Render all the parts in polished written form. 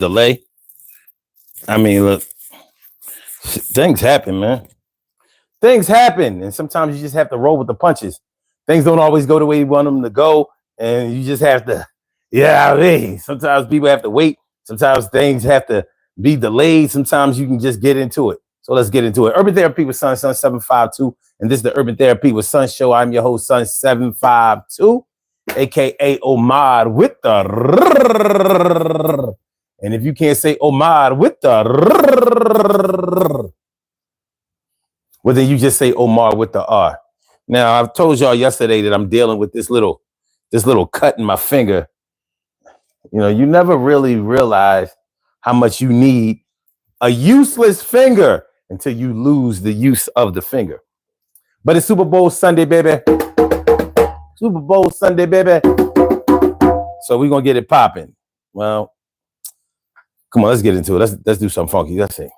delay. I mean, look, things happen, man. Things happen, and sometimes you just have to roll with the punches. Things don't always go the way you want them to go, and you just have to, yeah. I mean, sometimes people have to wait. Sometimes things have to be delayed. Sometimes you can just get into it. So let's get into it. Urban Therapy with Sun 752, and this is the Urban Therapy with Sun show. I'm your host, Sun 752, aka Omar with the. And if you can't say Omar with the, well, then you just say Omar with the R. Now, I've told y'all yesterday that I'm dealing with this little cut in my finger. You know, you never really realize how much you need a useless finger until you lose the use of the finger. But it's Super Bowl Sunday, baby. Super Bowl Sunday, baby. So we're going to get it popping. Well, come on, let's get into it. Let's do something funky. Let's see.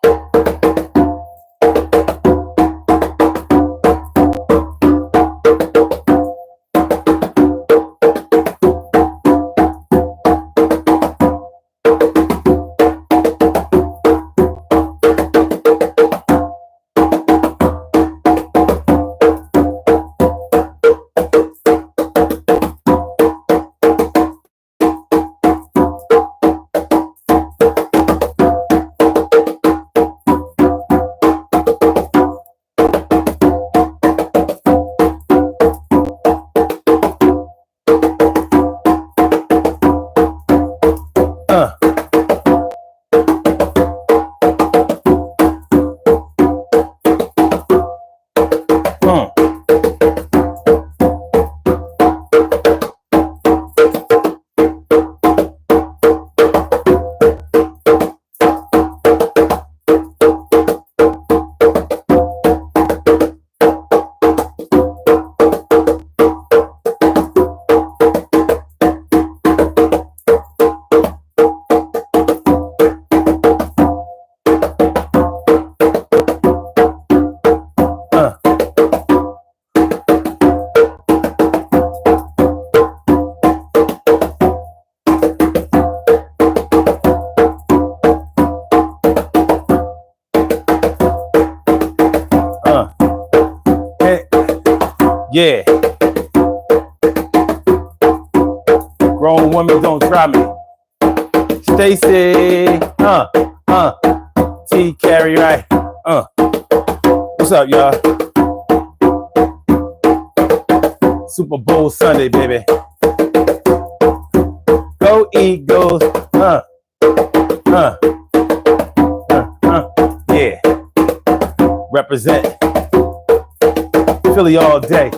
Yeah. Grown woman, don't try me. Stacy, T Carry right. What's up, y'all? Super Bowl Sunday, baby. Go Eagles. Yeah. Represent Philly all day.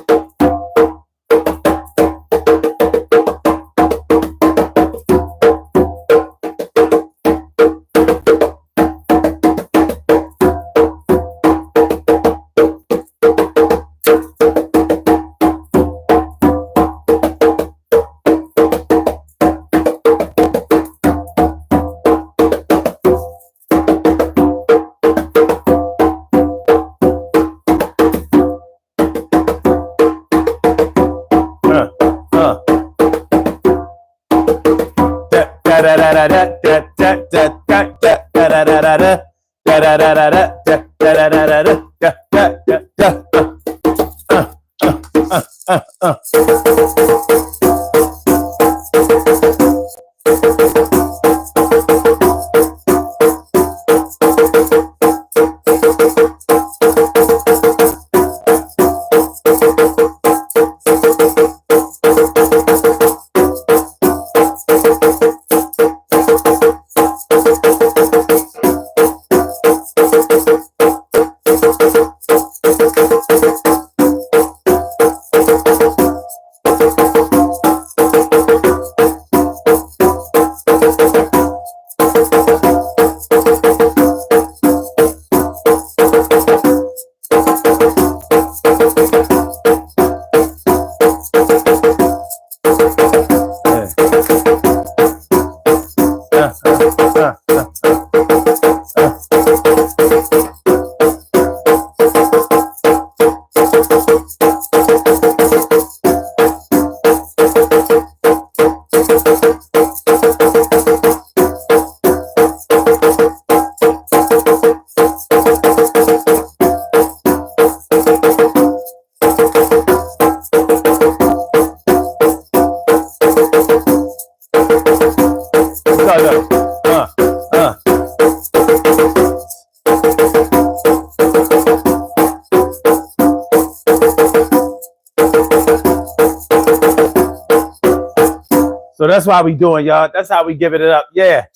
So that's why we doing, y'all. That's how we giving it up. Yeah.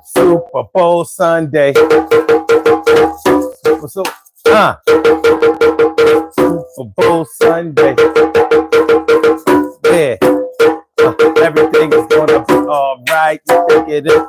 Super Bowl Sunday. So, Super Bowl Sunday. Yeah. Everything is gonna be all right. Take it in.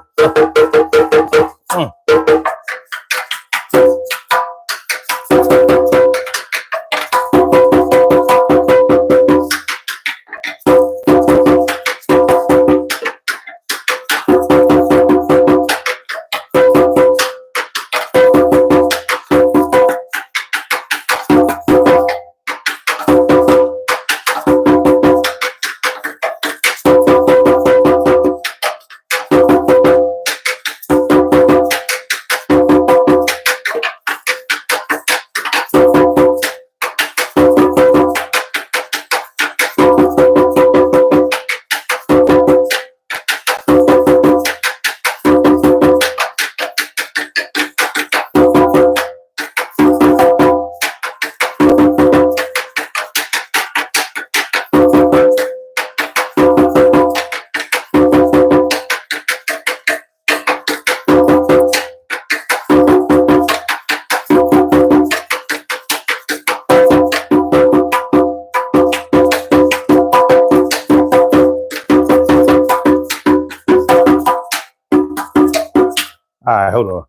All right, hold on.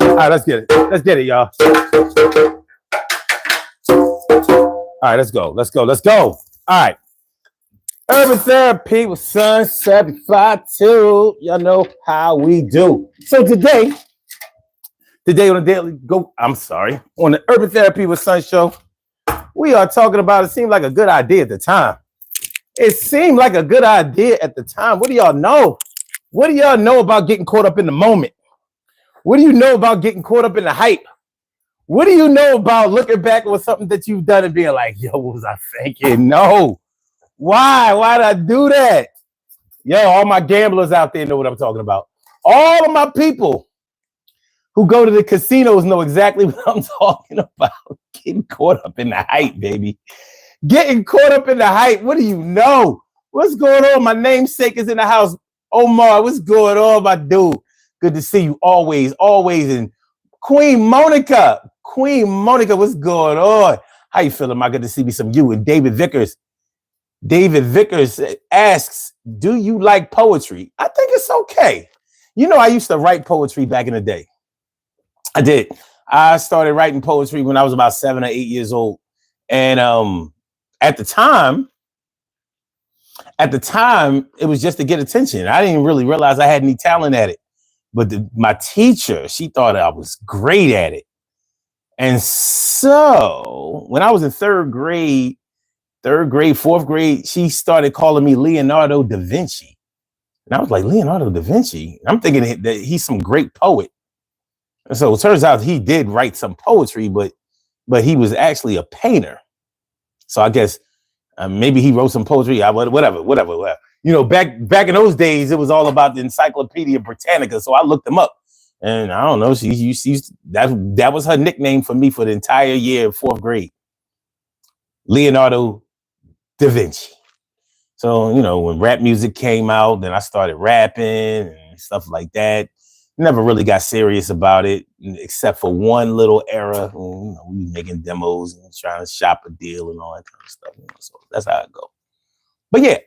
All right, let's get it. Let's get it, y'all. All right, let's go. Let's go. Let's go. All right. Urban Therapy with Sun 752. Y'all know how we do. So today on the Daily Go, on the Urban Therapy with Sun show, we are talking about, it seemed like a good idea at the time. It seemed like a good idea at the time. What do y'all know? What do y'all know about getting caught up in the moment? What do you know about getting caught up in the hype? What do you know about looking back with something that you've done and being like, yo, what was I thinking? No. Why? Why did I do that? Yo, all my gamblers out there know what I'm talking about. All of my people who go to the casinos know exactly what I'm talking about. Getting caught up in the hype, baby. Getting caught up in the hype. What do you know? What's going on? My namesake is in the house. Omar, what's going on, my dude? Good to see you always, always. And Queen Monica, what's going on? How you feeling? My good to see me some you. And David Vickers asks, do you like poetry? I think it's okay. You know, I used to write poetry back in the day. I did. I started writing poetry when I was about 7 or 8 years old. And at the time, it was just to get attention. I didn't really realize I had any talent at it. But my teacher, she thought I was great at it. And so when I was in third grade, fourth grade, she started calling me Leonardo da Vinci. And I was like, Leonardo da Vinci? I'm thinking that he's some great poet. And so it turns out he did write some poetry, but he was actually a painter. So I guess maybe he wrote some poetry. Whatever. You know, back in those days, it was all about the Encyclopedia Britannica. So I looked them up, and I don't know. That was her nickname for me for the entire year of fourth grade. Leonardo da Vinci. So, you know, when rap music came out, then I started rapping and stuff like that. Never really got serious about it, except for one little era. You know, we were making demos and trying to shop a deal and all that kind of stuff. You know, so that's how it goes. But yeah,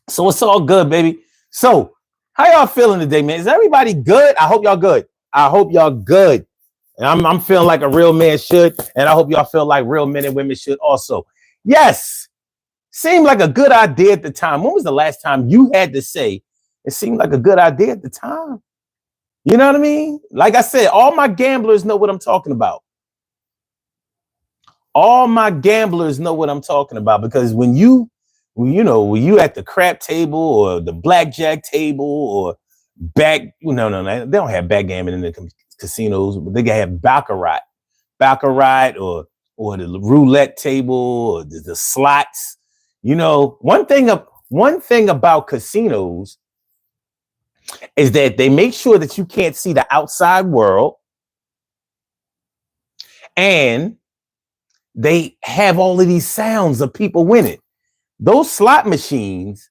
so it's all good, baby. So how y'all feeling today, man? Is everybody good? I hope y'all good. And I'm feeling like a real man should. And I hope y'all feel like real men and women should also. Yes. Seemed like a good idea at the time. When was the last time you had to say it seemed like a good idea at the time? You know what I mean? Like I said, all my gamblers know what I'm talking about. All my gamblers know what I'm talking about, because when you at the crap table or the blackjack table or they don't have backgammon in the casinos, but they have baccarat or the roulette table or the slots. You know, one thing about casinos is that they make sure that you can't see the outside world, and they have all of these sounds of people winning. Those slot machines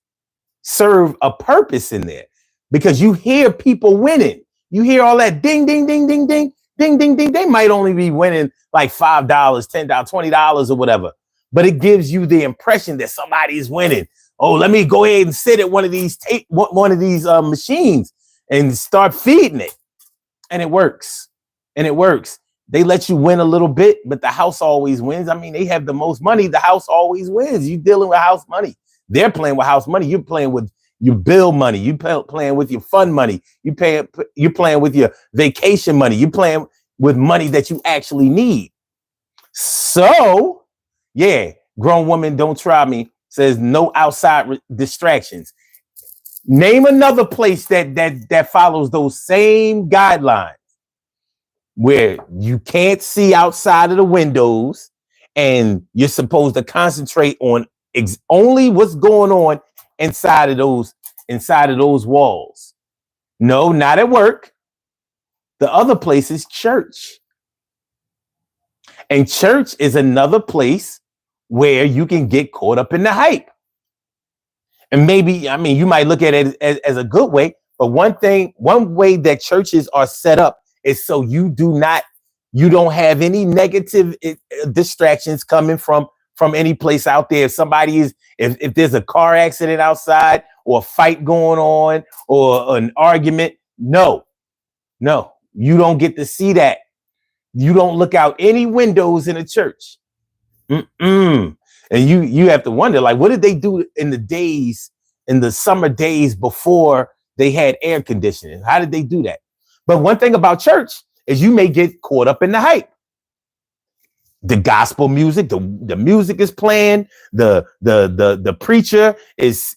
serve a purpose in there because you hear people winning. You hear all that ding, ding, ding, ding, ding, ding, ding, ding. They might only be winning like $5, $10, $20 or whatever, but it gives you the impression that somebody is winning. Oh, let me go ahead and sit at one of these machines and start feeding it. And it works. And it works. They let you win a little bit, but the house always wins. I mean, they have the most money. The house always wins. You dealing with house money. They're playing with house money. You're playing with your bill money. You playing with your fun money. You're playing with your vacation money. You're playing with money that you actually need. So, yeah, grown woman, don't try me. Says no outside distractions. Name another place that follows those same guidelines, where you can't see outside of the windows and you're supposed to concentrate on only what's going on inside of those walls. No, not at work. The other place is church. And church is another place where you can get caught up in the hype. And maybe, I mean, you might look at it as a good way, but one way that churches are set up is so you don't have any negative distractions coming from any place out there. If there's a car accident outside or a fight going on or an argument, no, you don't get to see that. You don't look out any windows in a church. And you have to wonder, like, what did they do in the summer days before they had air conditioning? How did they do that? But one thing about church is you may get caught up in the hype. The gospel music, the music is playing. The preacher is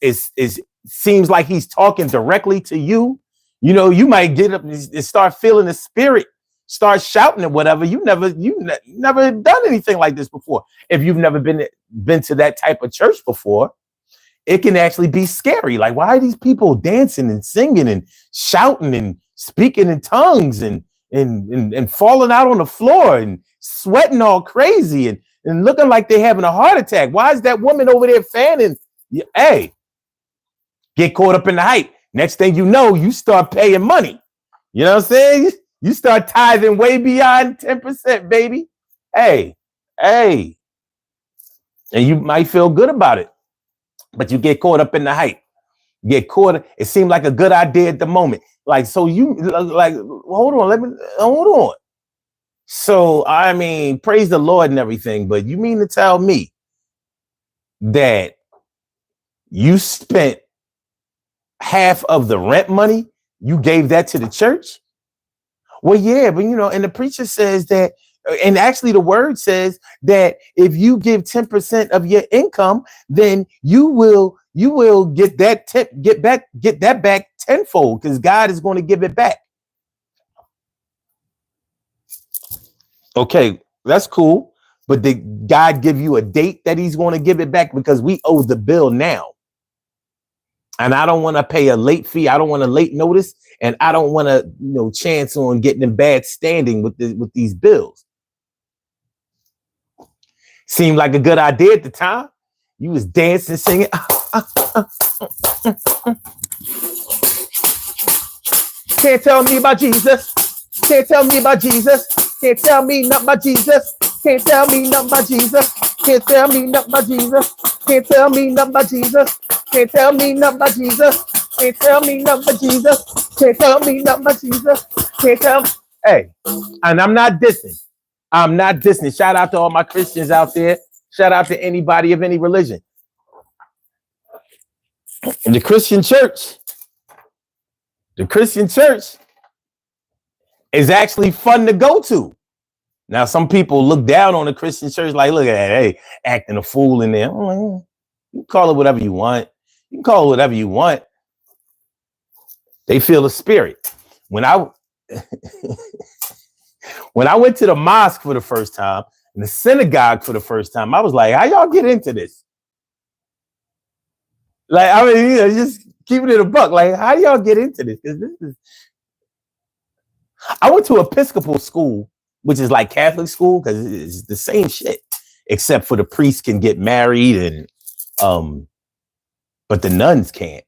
seems like he's talking directly to you. You know, you might get up and start feeling the spirit, start shouting or whatever. You never done anything like this before. If you've never been to that type of church before, it can actually be scary. Like, why are these people dancing and singing and shouting and speaking in tongues and falling out on the floor and sweating all crazy and looking like they're having a heart attack? Why is that woman over there fanning? Hey, get caught up in the hype. Next thing you know, you start paying money. You know what I'm saying? You start tithing way beyond 10%, baby. Hey. And you might feel good about it, but you get caught up in the hype. It seemed like a good idea at the moment. Like, so you like, hold on. So, I mean, praise the Lord and everything, but you mean to tell me that you spent half of the rent money, you gave that to the church? Well, yeah, but and the preacher says that, and actually the word says that if you give 10% of your income, then you will get that back tenfold, because God is going to give it back. Okay, that's cool. But did God give you a date that he's going to give it back? Because we owe the bill now. And I don't want to pay a late fee. I don't want a late notice. And I don't want to, chance on getting in bad standing with these bills. Seemed like a good idea at the time. You was dancing, singing. Can't tell me about Jesus. Can't tell me about Jesus. Can't tell me nothing about Jesus. Can't tell me nothing about Jesus. Can't tell me nothing about Jesus. Can't tell me nothing about Jesus. Can't tell me nothing about Jesus. Can't tell me nothing about Jesus. Can't tell me nothing about Jesus. Can't tell me. Hey, and I'm not dissing. Shout out to all my Christians out there. Shout out to anybody of any religion. The Christian church is actually fun to go to. Now, some people look down on the Christian church, like, look at that, hey, acting a fool in there. You can call it whatever you want. They feel the spirit. When I went to the mosque for the first time and the synagogue for the first time, I was like, how y'all get into this? Like, I mean, just keeping it a buck. Like, how do y'all get into this? Because this is. I went to Episcopal school, which is like Catholic school, because it's the same shit, except for the priests can get married and but the nuns can't.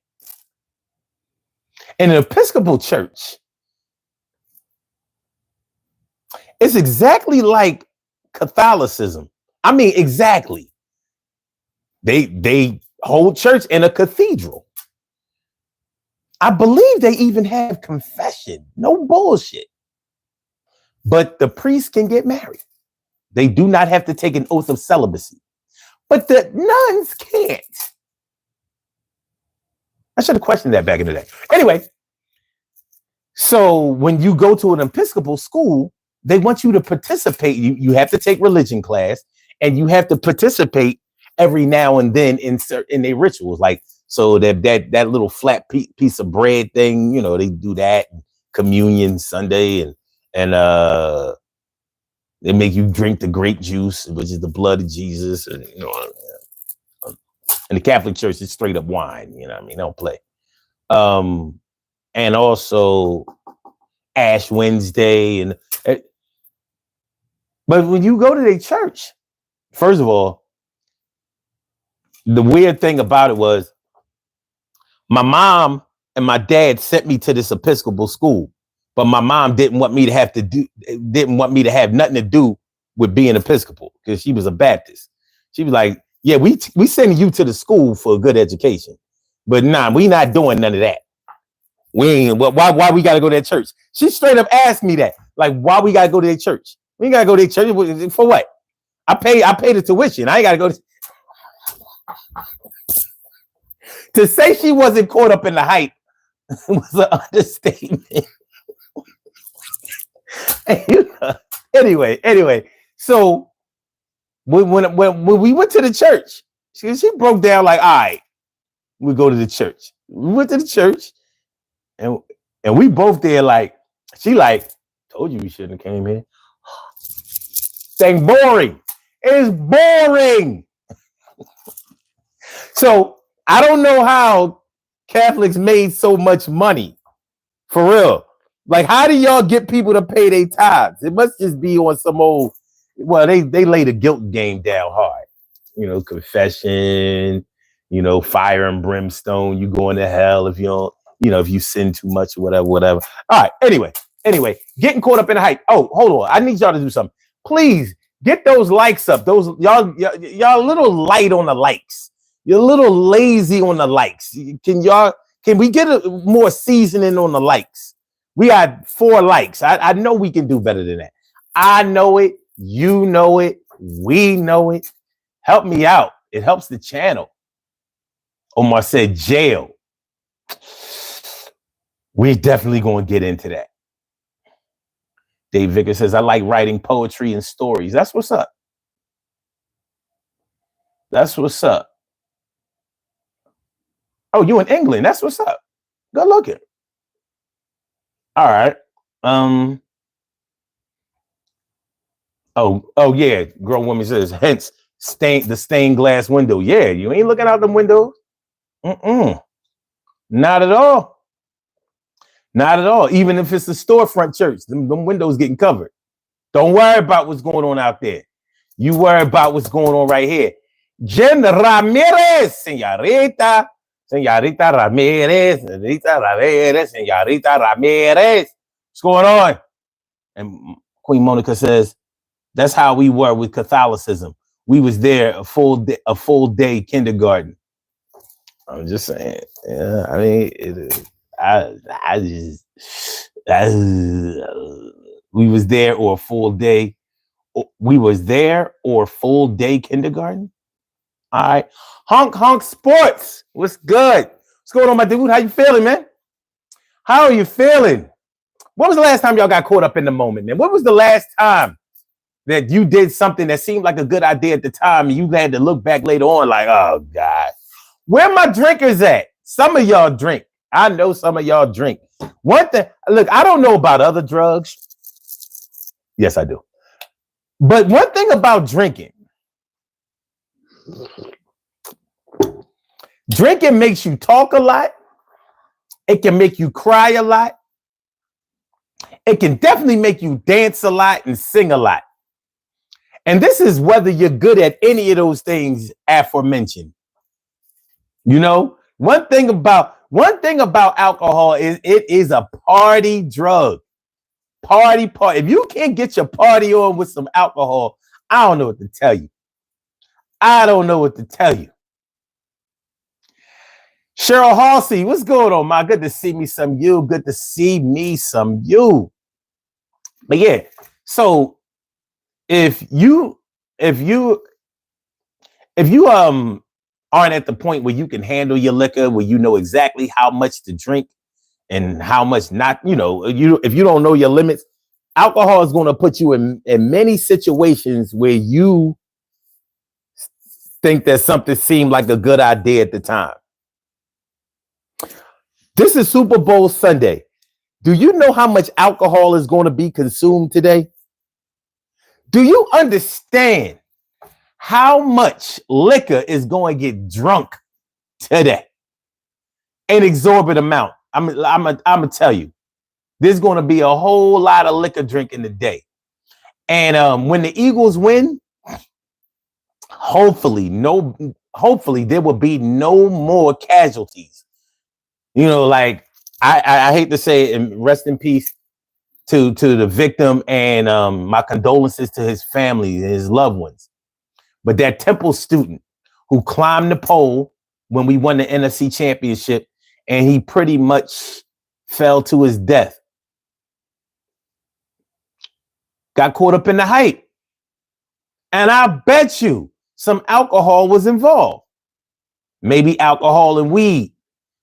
In an Episcopal church, it's exactly like Catholicism. I mean, exactly. They hold church in a cathedral. I believe they even have confession. No bullshit. But the priests can get married. They do not have to take an oath of celibacy. But the nuns can't. I should have questioned that back in the day. Anyway, so when you go to an Episcopal school, they want you to participate. You have to take religion class, and you have to participate every now and then in their rituals. Like, so that little flat piece of bread thing, you know, they do that, communion Sunday, and they make you drink the grape juice, which is the blood of Jesus, and you know, in the Catholic Church, it's straight up wine. You know what I mean? They don't play. And also Ash Wednesday, but when you go to their church, first of all, the weird thing about it was my mom and my dad sent me to this Episcopal school, but my mom didn't want me to have nothing to do with being Episcopal because she was a Baptist. She was like, yeah, we sending you to the school for a good education, but nah, we not doing none of that. We ain't, why we gotta go to that church? She straight up asked me that, like, why we gotta go to that church? We gotta go to that church for what? I pay the tuition. I ain't gotta go to say she wasn't caught up in the hype was an understatement. Anyway, so when we went to the church, she broke down like, all right, we go to the church. We went to the church, and we both there like, she like, told you we shouldn't have came here. Dang, boring. It's boring. So I don't know how Catholics made so much money. For real. Like, how do y'all get people to pay their tithes? It must just be on some old, well, they lay the guilt game down hard. You know, confession, you know, fire and brimstone, you going to hell if you don't, you know, if you sin too much or whatever. All right, anyway, getting caught up in the hype. Oh, hold on. I need y'all to do something. Please get those likes up. Those y'all a little light on the likes. You're a little lazy on the likes. Can we get more seasoning on the likes? We got 4 likes. I know we can do better than that. I know it. You know it. We know it. Help me out. It helps the channel. Omar said jail. We're definitely going to get into that. Dave Vickers says, I like writing poetry and stories. That's what's up. That's what's up. Oh, you in England? That's what's up. Good looking. All right. Oh yeah. Grown woman says, hence the stained glass window. Yeah, you ain't looking out them windows. Not at all. Not at all. Even if it's a storefront church, them windows getting covered. Don't worry about what's going on out there. You worry about what's going on right here. Jen Ramirez, señorita Ramirez, señorita Ramirez. What's going on? And Queen Monica says, that's how we were with Catholicism. We was there a full day kindergarten. I'm just saying. Yeah, I mean, we was there or a full day. We was there or full day kindergarten. All right. Honk Sports. What's good? What's going on, my dude? How you feeling, man? How are you feeling? When was the last time y'all got caught up in the moment, man? When was the last time that you did something that seemed like a good idea at the time and you had to look back later on like, oh, God, where my drinkers at? Some of y'all drink. I know some of y'all drink. One thing, look, I don't know about other drugs. Yes, I do. But one thing about drinking makes you talk a lot It can make you cry a lot. It can definitely make you dance a lot and sing a lot. And this is whether you're good at any of those things aforementioned. You know, one thing about alcohol is it is a party drug. Party. If you can't get your party on with some alcohol, I don't know what to tell you. I don't know what to tell you. Cheryl Halsey, what's going on, ma? Good to see me some you. Good to see me some you. But yeah, so if you aren't at the point where you can handle your liquor, where you know exactly how much to drink and how much not, if you don't know your limits, alcohol is going to put you in many situations where you think that something seemed like a good idea at the time. This is Super Bowl Sunday. Do you know how much alcohol is going to be consumed today? Do you understand how much liquor is going to get drunk today? An exorbitant amount. I'm gonna tell you, there's going to be a whole lot of liquor drinking today. And when the Eagles win, hopefully there will be no more casualties. You know, like I hate to say it, and rest in peace to the victim, and my condolences to his family and his loved ones. But that Temple student who climbed the pole when we won the NFC championship, and he pretty much fell to his death. Got caught up in the hype. And I bet you some alcohol was involved. Maybe alcohol and weed.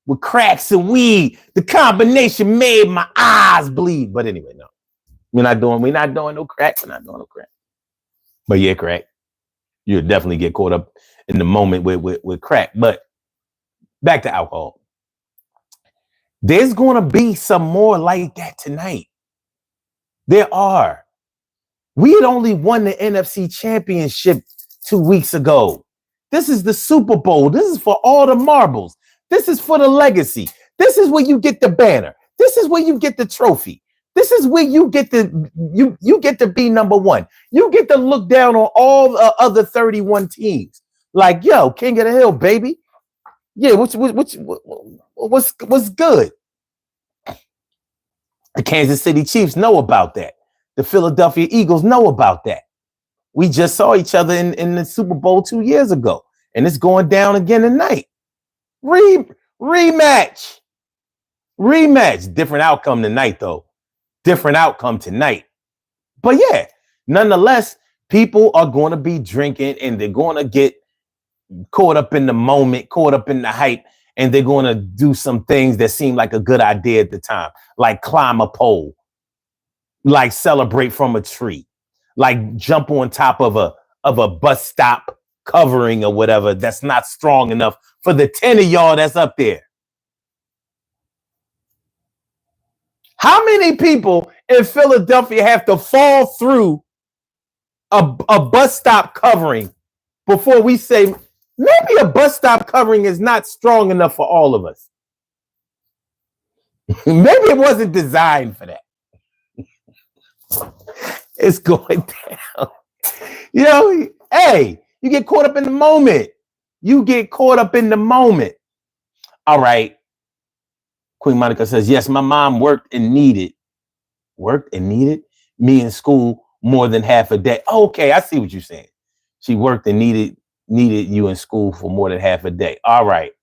With cracks and weed, the combination made my eyes bleed. But anyway, no. We're not doing no crack. We're not doing no crack. But yeah, crack. You'll definitely get caught up in the moment with crack. But back to alcohol. There's going to be some more like that tonight. There are. We had only won the NFC championship 2 weeks ago. This is the Super Bowl. This is for all the marbles. This is for the legacy. This is where you get the banner. This is where you get the trophy. This is where you get you get to be number one. You get to look down on all the other 31 teams. Like, yo, King of the Hill, baby. Yeah, what's good? The Kansas City Chiefs know about that. The Philadelphia Eagles know about that. We just saw each other in the Super Bowl 2 years ago, and it's going down again tonight. Rematch. Different outcome tonight, though. Different outcome tonight. But yeah, nonetheless, people are going to be drinking, and they're going to get caught up in the moment, caught up in the hype, and they're going to do some things that seem like a good idea at the time, like climb a pole, like celebrate from a tree, like jump on top of a bus stop covering or whatever that's not strong enough for the 10 of y'all that's up there. How many people in Philadelphia have to fall through a bus stop covering before we say maybe a bus stop covering is not strong enough for all of us? Maybe it wasn't designed for that. It's going down. You know, hey, you get caught up in the moment. All right. Queen Monica says, yes, my mom worked and needed me in school more than half a day. Oh, okay, I see what you're saying. She worked and needed you in school for more than half a day. All right.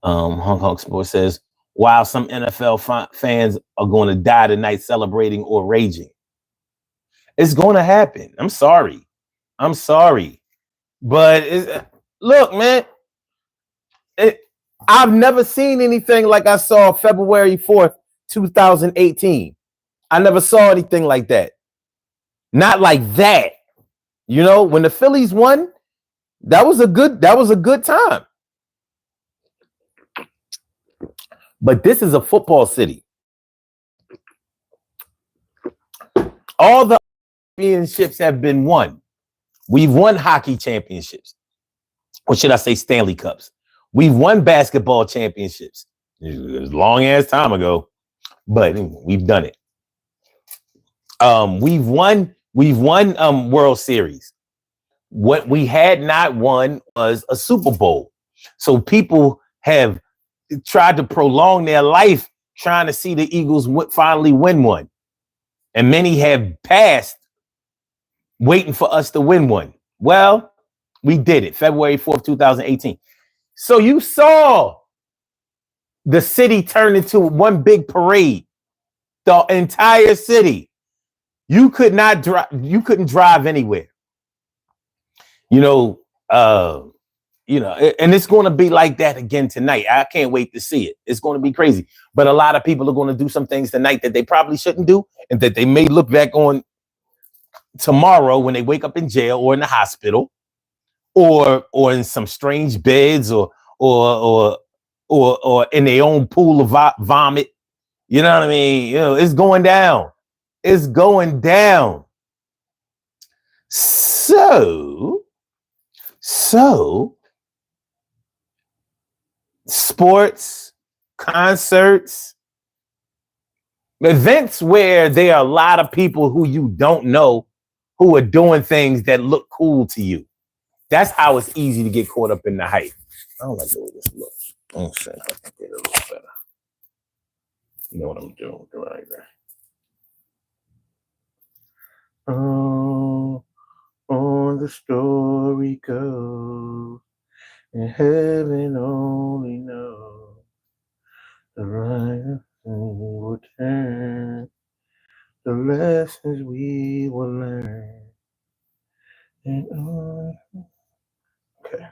Hong Kong Sports says, while some NFL fans are going to die tonight celebrating or raging. It's going to happen. I'm sorry. But look, man, I've never seen anything like I saw February 4th, 2018. I never saw anything like that. Not like that. You know, when the Phillies won, that was a good time. But this is a football city. All the championships have been won. We've won hockey championships. Or should I say Stanley Cups? We've won basketball championships. It was a long ass time ago, but we've done it. We've won World Series. What we had not won was a Super Bowl. So people have tried to prolong their life trying to see the Eagles finally win one. And many have passed waiting for us to win one. Well, we did it, February 4th, 2018. So you saw the city turn into one big parade. The entire city. You couldn't drive anywhere. And it's going to be like that again tonight. I can't wait to see it. It's going to be crazy. But a lot of people are going to do some things tonight that they probably shouldn't do, and that they may look back on tomorrow when they wake up in jail or in the hospital, or in some strange beds, or in their own pool of vomit. You know what I mean? It's going down. It's going down. So sports, concerts, events where there are a lot of people who you don't know who are doing things that look cool to you. That's how it's easy to get caught up in the hype. I don't like the way this looks. I'm saying I can get it a little better. You know what I'm doing right there. Oh, the story goes, and heaven only knows the right thing will turn, the lessons we will learn. And okay,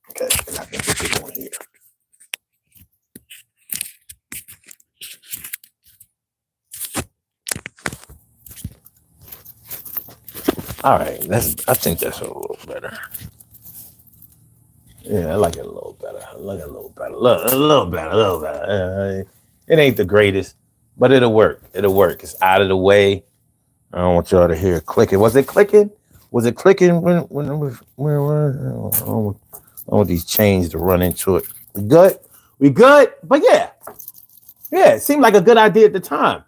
I can get this one here. All right, I think that's a little better. Yeah, I like it a little better. A little better. It ain't the greatest, but it'll work. It's out of the way. I don't want y'all to hear it clicking. Was it clicking? Was it clicking when it was? Where was it? I don't want these chains to run into it. We good. But yeah, it seemed like a good idea at the time.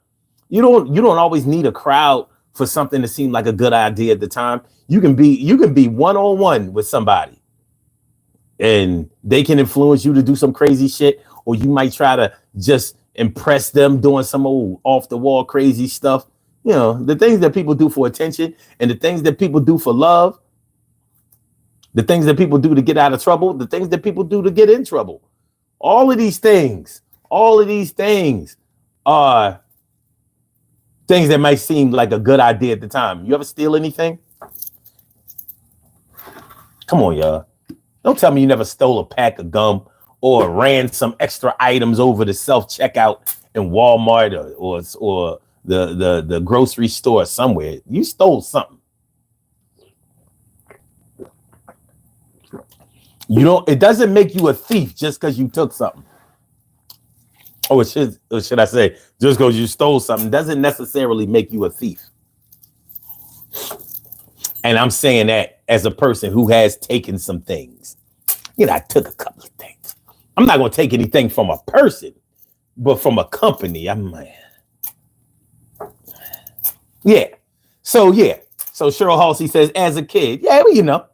You don't always need a crowd for something to seem like a good idea at the time. You can be one-on-one with somebody, and they can influence you to do some crazy shit, or you might try to just impress them doing some old off-the-wall crazy stuff. The things that people do for attention, and the things that people do for love, the things that people do to get out of trouble, the things that people do to get in trouble. All of these things are things that might seem like a good idea at the time. You ever steal anything? Come on, y'all. Don't tell me you never stole a pack of gum or ran some extra items over the self-checkout in Walmart or the grocery store somewhere. You stole something. It doesn't make you a thief just because you took something. Or should I say, just because you stole something doesn't necessarily make you a thief. And I'm saying that as a person who has taken some things. I took a couple of things. I'm not going to take anything from a person, but from a company. I'm like, yeah. So Cheryl Halsey says, as a kid, yeah, well,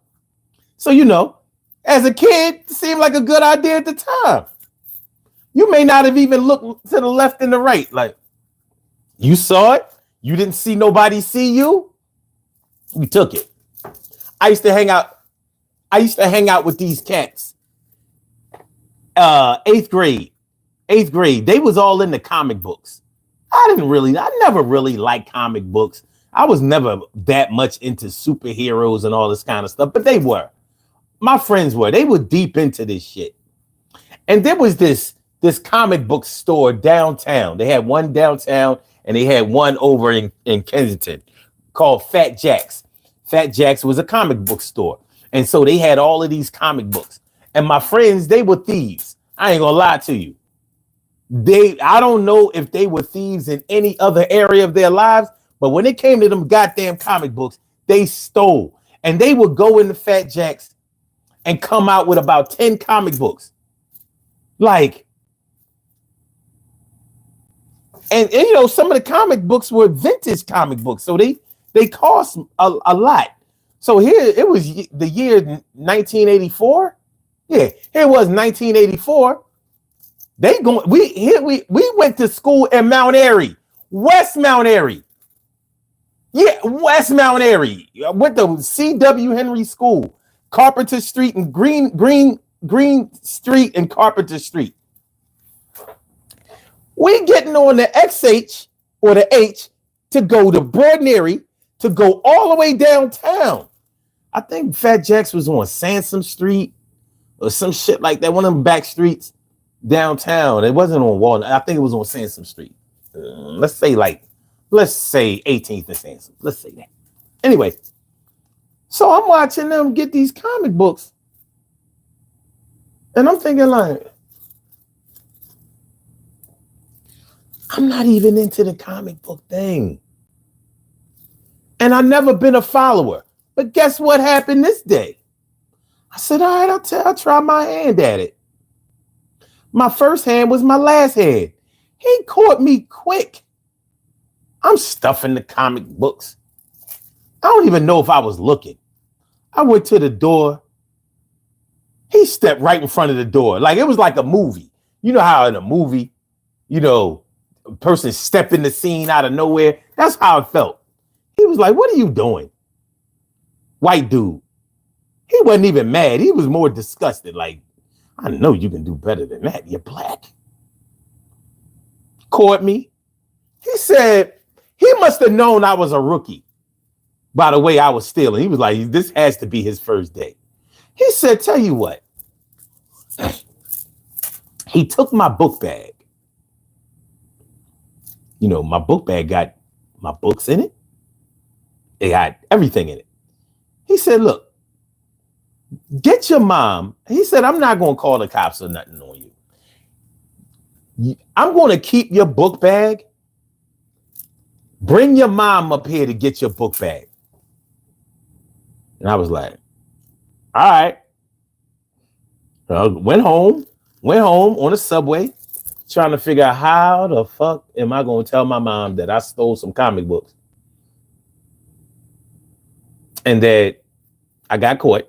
So, as a kid, it seemed like a good idea at the time. You may not have even looked to the left and the right. Like, you saw it. You didn't see nobody see you. You took it. I used to hang out with these cats. 8th grade. They was all in the comic books. I never really liked comic books. I was never that much into superheroes and all this kind of stuff, but they were. My friends were. They were deep into this shit. And there was this comic book store downtown. They had one downtown and they had one over in Kensington called Fat Jack's. Fat Jack's was a comic book store. And so they had all of these comic books. And my friends, they were thieves. I ain't gonna lie to you. I don't know if they were thieves in any other area of their lives, but when it came to them goddamn comic books, they stole. And they would go into Fat Jack's and come out with about 10 comic books. Like, and you know, some of the comic books were vintage comic books, so they cost a lot. So here it was the year 1984. Yeah, here was 1984. We went to school in Mount Airy, West Mount Airy. Yeah, West Mount Airy. I went to C.W. Henry School, Carpenter Street and Green Street and Carpenter Street. We getting on the XH or the H to go to Broadnary to go all the way downtown. I think Fat Jacks was on Sansom Street or some shit like that, one of them back streets downtown. It wasn't on Walnut. I think it was on Sansom Street. Let's say 18th and Sansom. Let's say that. Anyway, so I'm watching them get these comic books, and I'm thinking like, I'm not even into the comic book thing. And I've never been a follower. But guess what happened this day? I said, all right, I'll try my hand at it. My first hand was my last hand. He caught me quick. I'm stuffing the comic books. I don't even know if I was looking. I went to the door. He stepped right in front of the door. Like it was like a movie. You know how in a movie, you know, a person stepped in the scene out of nowhere. That's how it felt. He was like, what are you doing? White dude. He wasn't even mad. He was more disgusted. Like, I know you can do better than that. You're black. Caught me. He said he must have known I was a rookie by the way I was stealing. He was like, this has to be his first day. He said, tell you what. He took my book bag. You know, my book bag got my books in it. It got everything in it. He said, look, get your mom. He said, I'm not going to call the cops or nothing on you. I'm going to keep your book bag. Bring your mom up here to get your book bag. And I was like, all right. Went home on the subway, trying to figure out how the fuck am I going to tell my mom that I stole some comic books and that I got caught,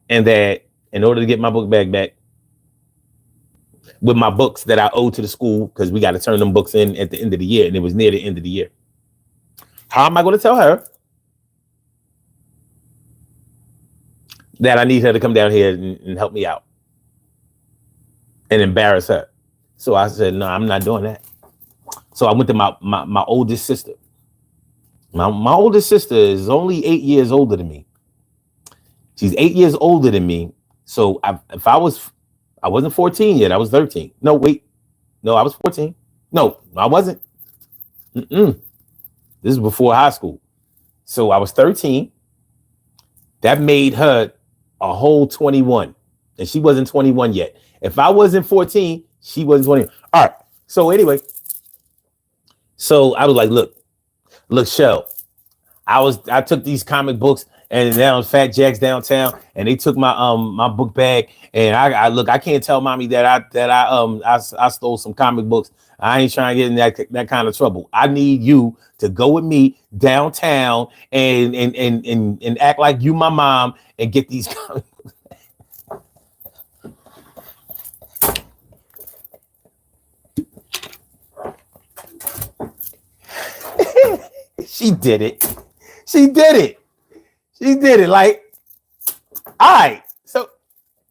and that in order to get my book bag back with my books that I owed to the school, because we got to turn them books in at the end of the year, and it was near the end of the year. How am I going to tell her that I need her to come down here and help me out and embarrass her? So I said, no, I'm not doing that. So I went to my oldest sister. My oldest sister is only 8 years older than me. She's 8 years older than me. So I wasn't 14 yet. I was 13. No, wait. No, I was 14. No, I wasn't. This is before high school. So I was 13. That made her a whole 21. And she wasn't 21 yet. If I wasn't 14, she wasn't 20. All right. So anyway, so I was like, look, Shell, I took these comic books and down Fat Jacks downtown, and they took my my book bag. And I can't tell mommy that I stole some comic books. I ain't trying to get in that kind of trouble. I need you to go with me downtown and act like you my mom and get these comic books. She did it. Like, all right. So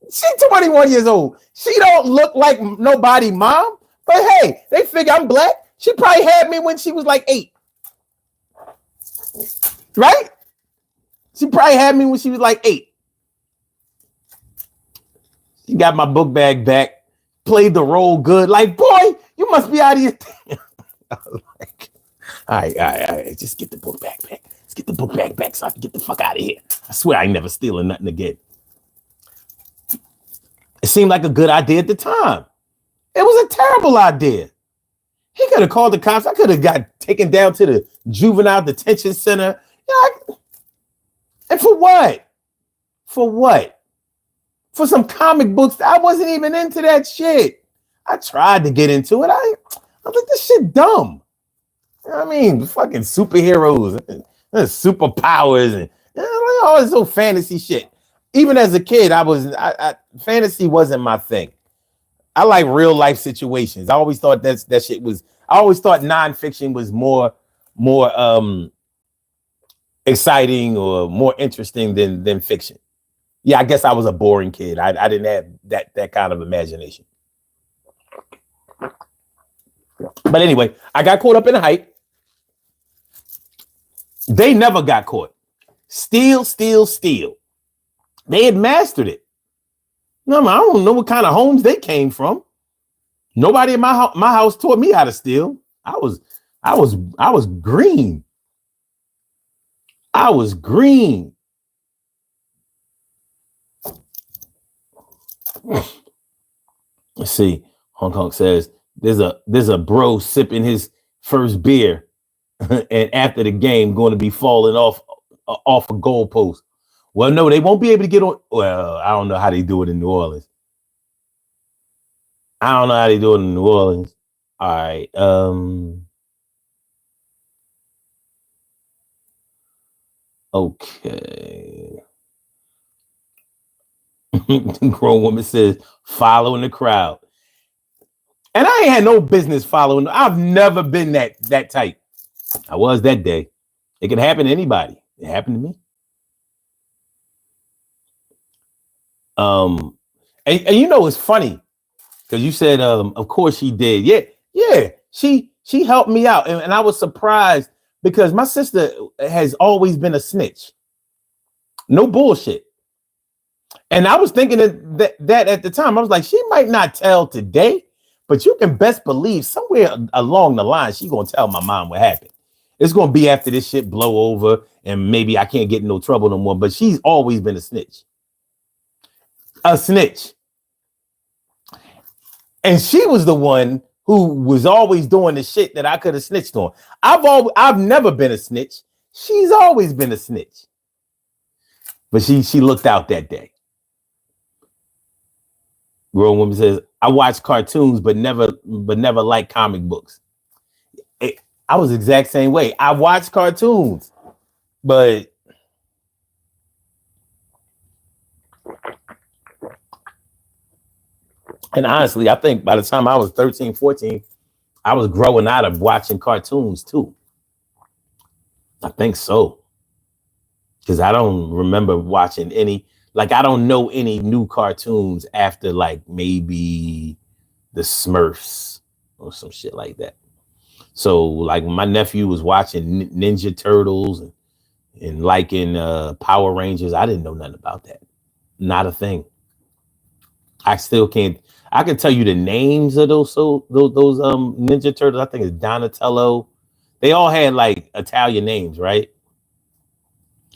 she's 21 years old. She don't look like nobody mom, but hey, they figure I'm black. She probably had me when she was like 8. Right? She probably had me when she was like 8. She got my book bag back, played the role good. Like, boy, you must be out of your thing. I was like, all right. Just get the book bag back. Let's get the book bag back so I can get the fuck out of here. I swear I ain't never stealing nothing again. It seemed like a good idea at the time. It was a terrible idea. He could have called the cops. I could have got taken down to the juvenile detention center. And for what? For what? for some comic books. I wasn't even into that shit. I tried to get into it. I was like, this shit dumb. You know what I mean? Fucking superheroes, superpowers, and all this old fantasy shit. Even as a kid, fantasy wasn't my thing. I like real life situations. I always thought that shit was. I always thought nonfiction was more exciting or more interesting than fiction. Yeah, I guess I was a boring kid. I didn't have that kind of imagination. But anyway, I got caught up in the hype. They never got caught. Steal. They had mastered it. No, I don't know what kind of homes they came from. Nobody in my house taught me how to steal. I was green. I was green. Let's see. Hong Kong says there's a bro sipping his first beer, and after the game going to be falling off a goalpost. Well, no, they won't be able to get on. Well, I don't know how they do it in New Orleans. All right. Okay. Grown woman says following the crowd. And I ain't had no business following. I've never been that type. I was that day. It could happen to anybody. It happened to me. And you know it's funny because you said of course she did. Yeah. She helped me out, and I was surprised because my sister has always been a snitch. No bullshit. And I was thinking that at the time, I was like, she might not tell today, but you can best believe somewhere along the line, she's gonna tell my mom what happened. It's gonna be after this shit blow over, and maybe I can't get in no trouble no more. But she's always been a snitch. A snitch. And she was the one who was always doing the shit that I could have snitched on. I've never been a snitch. She's always been a snitch. But she looked out that day. Grown woman says, I watch cartoons, but never like comic books. I was the exact same way. I watch cartoons, but and honestly, I think by the time I was 13, 14, I was growing out of watching cartoons too. I think so. Because I don't remember watching any, like, I don't know any new cartoons after like maybe the Smurfs or some shit like that. So like my nephew was watching Ninja Turtles and liking Power Rangers. I didn't know nothing about that. Not a thing. I still can't. I can tell you the names of those Ninja Turtles. I think it's Donatello. They all had like Italian names, right?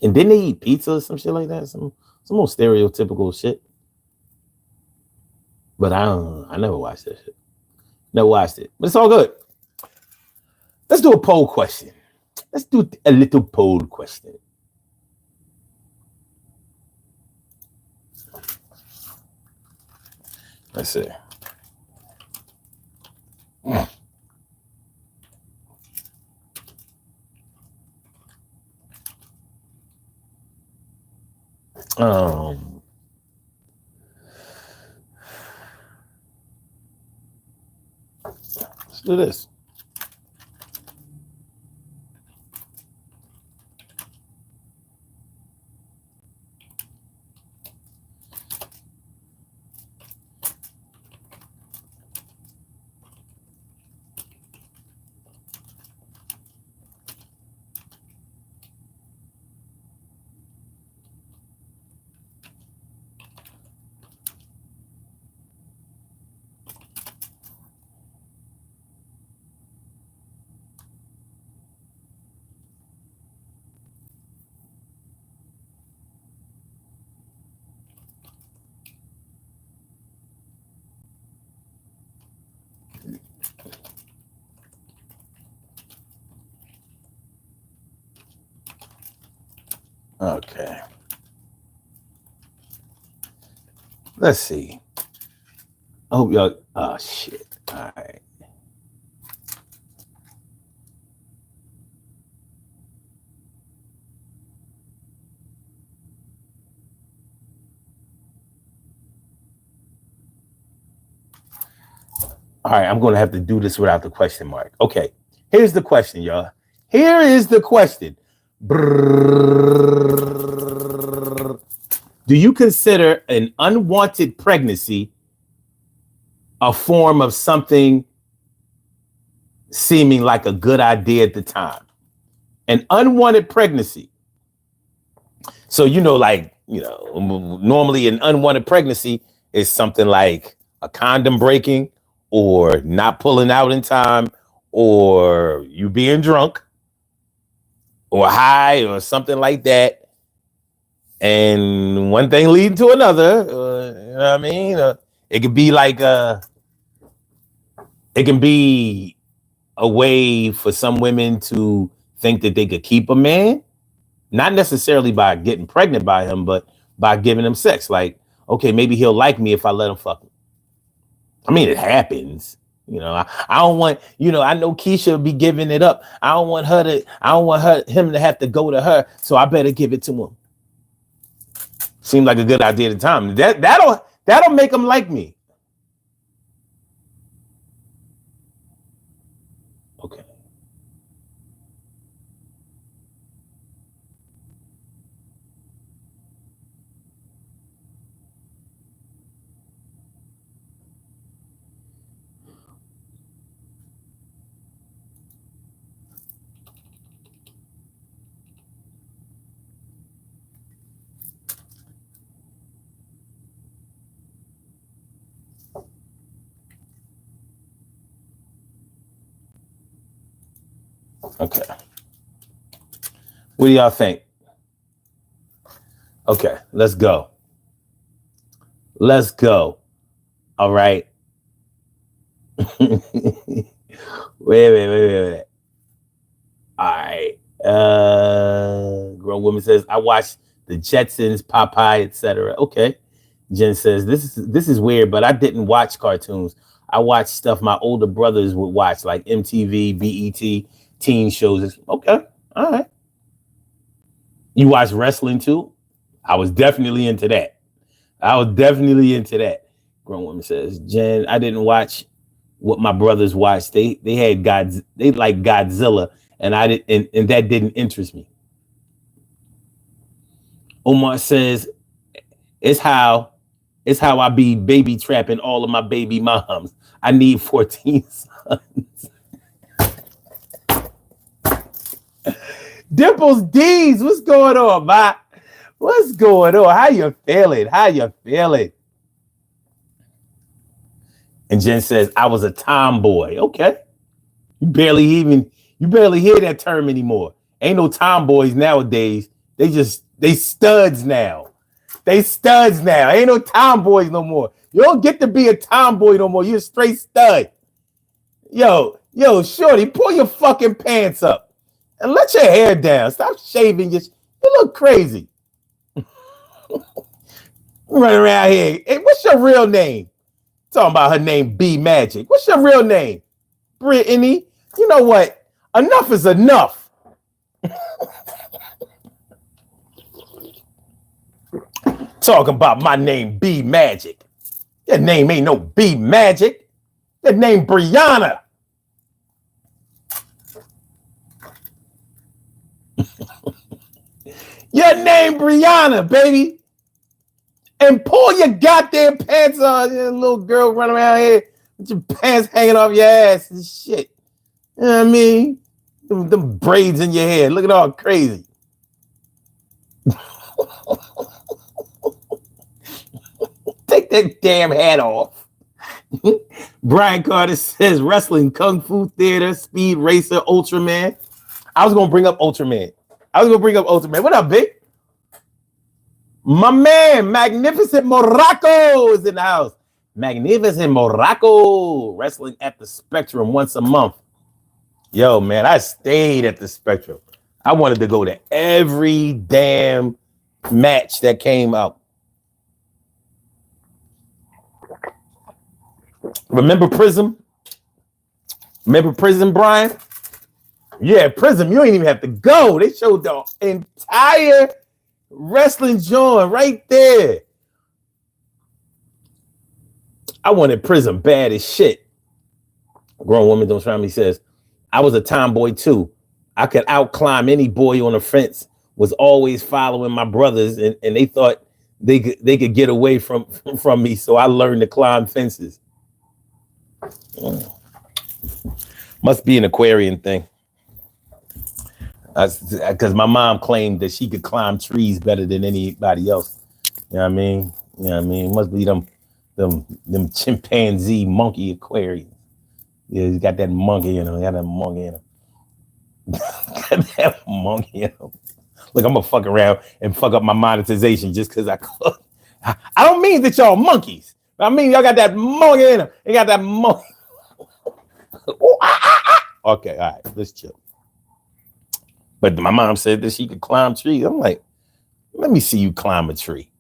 And didn't they eat pizza or some shit like that? Some more stereotypical shit. But I never watched that shit. Never watched it. But it's all good. Let's do a poll question. Let's do a little poll question. Let's see. Let's do this. Okay. Let's see. I hope y'all. Oh shit. All right. All right, I'm going to have to do this without the question mark. Okay, here's the question, y'all. Here is the question. Do you consider an unwanted pregnancy a form of something seeming like a good idea at the time? An unwanted pregnancy. So, normally an unwanted pregnancy is something like a condom breaking, or not pulling out in time, or you being drunk or high or something like that. And one thing leading to another, you know what I mean? It could be like it can be a way for some women to think that they could keep a man, not necessarily by getting pregnant by him, but by giving him sex. Like, okay, maybe he'll like me if I let him fuck him. I mean, it happens. I don't want, I know Keisha will be giving it up. I don't want him to have to go to her. So I better give it to him. Seemed like a good idea at the time. That'll make him like me. Okay. Okay. What do y'all think? Okay, let's go. Let's go. All right. wait. All right. Grown woman says, I watched the Jetsons, Popeye, etc. Okay. Jen says, this is weird, but I didn't watch cartoons. I watched stuff my older brothers would watch, like MTV, BET, teen shows. Okay. All right. You watch wrestling too? I was definitely into that. Grown woman says, Jen, I didn't watch what my brothers watched. They had they like Godzilla, and I didn't, and that didn't interest me. Omar says, it's how I be baby trapping all of my baby moms. I need 14 sons. Dimples D's, what's going on, man? What's going on? How you feeling? And Jen says, I was a tomboy. Okay. You barely hear that term anymore. Ain't no tomboys nowadays. They studs now. Ain't no tomboys no more. You don't get to be a tomboy no more. You're a straight stud. Yo, shorty, pull your fucking pants up and let your hair down. Stop shaving. You look crazy. Running around here. Hey, what's your real name? Talking about her name, B Magic. What's your real name? Brittany. You know what? Enough is enough. Talking about my name, B Magic. That name ain't no B Magic. That name, Brianna. Your name, Brianna, baby. And pull your goddamn pants on, you little girl running around here with your pants hanging off your ass and shit. You know what I mean? Them braids in your hair, looking all crazy. Take that damn hat off. Brian Carter says wrestling, kung fu theater, speed racer, Ultraman. I was gonna bring up Ultraman. What up, Vic? My man, Magnificent Morocco is in the house. Magnificent Morocco, wrestling at the Spectrum once a month. Yo, man, I stayed at the Spectrum. I wanted to go to every damn match that came out. Remember Prism? Remember Prism, Brian? Yeah, Prism. You ain't even have to go. They showed the entire wrestling joint right there. I wanted Prism bad as shit. Grown Woman Don't Try Me says, I was a tomboy too. I could outclimb any boy on the fence, was always following my brothers, and they thought they could get away from me, so I learned to climb fences. Must be an Aquarian thing. Because my mom claimed that she could climb trees better than anybody else. You know what I mean? You know what I mean? It must be them chimpanzee monkey Aquarians. Yeah, he's got that monkey in him. Got that monkey in him. Got that monkey in him. Look, I'm gonna fuck around and fuck up my monetization just because I could. I don't mean that y'all monkeys. I mean y'all got that monkey in him. You got that monkey. Okay, all right, let's chill. But my mom said that she could climb trees. I'm like, let me see you climb a tree.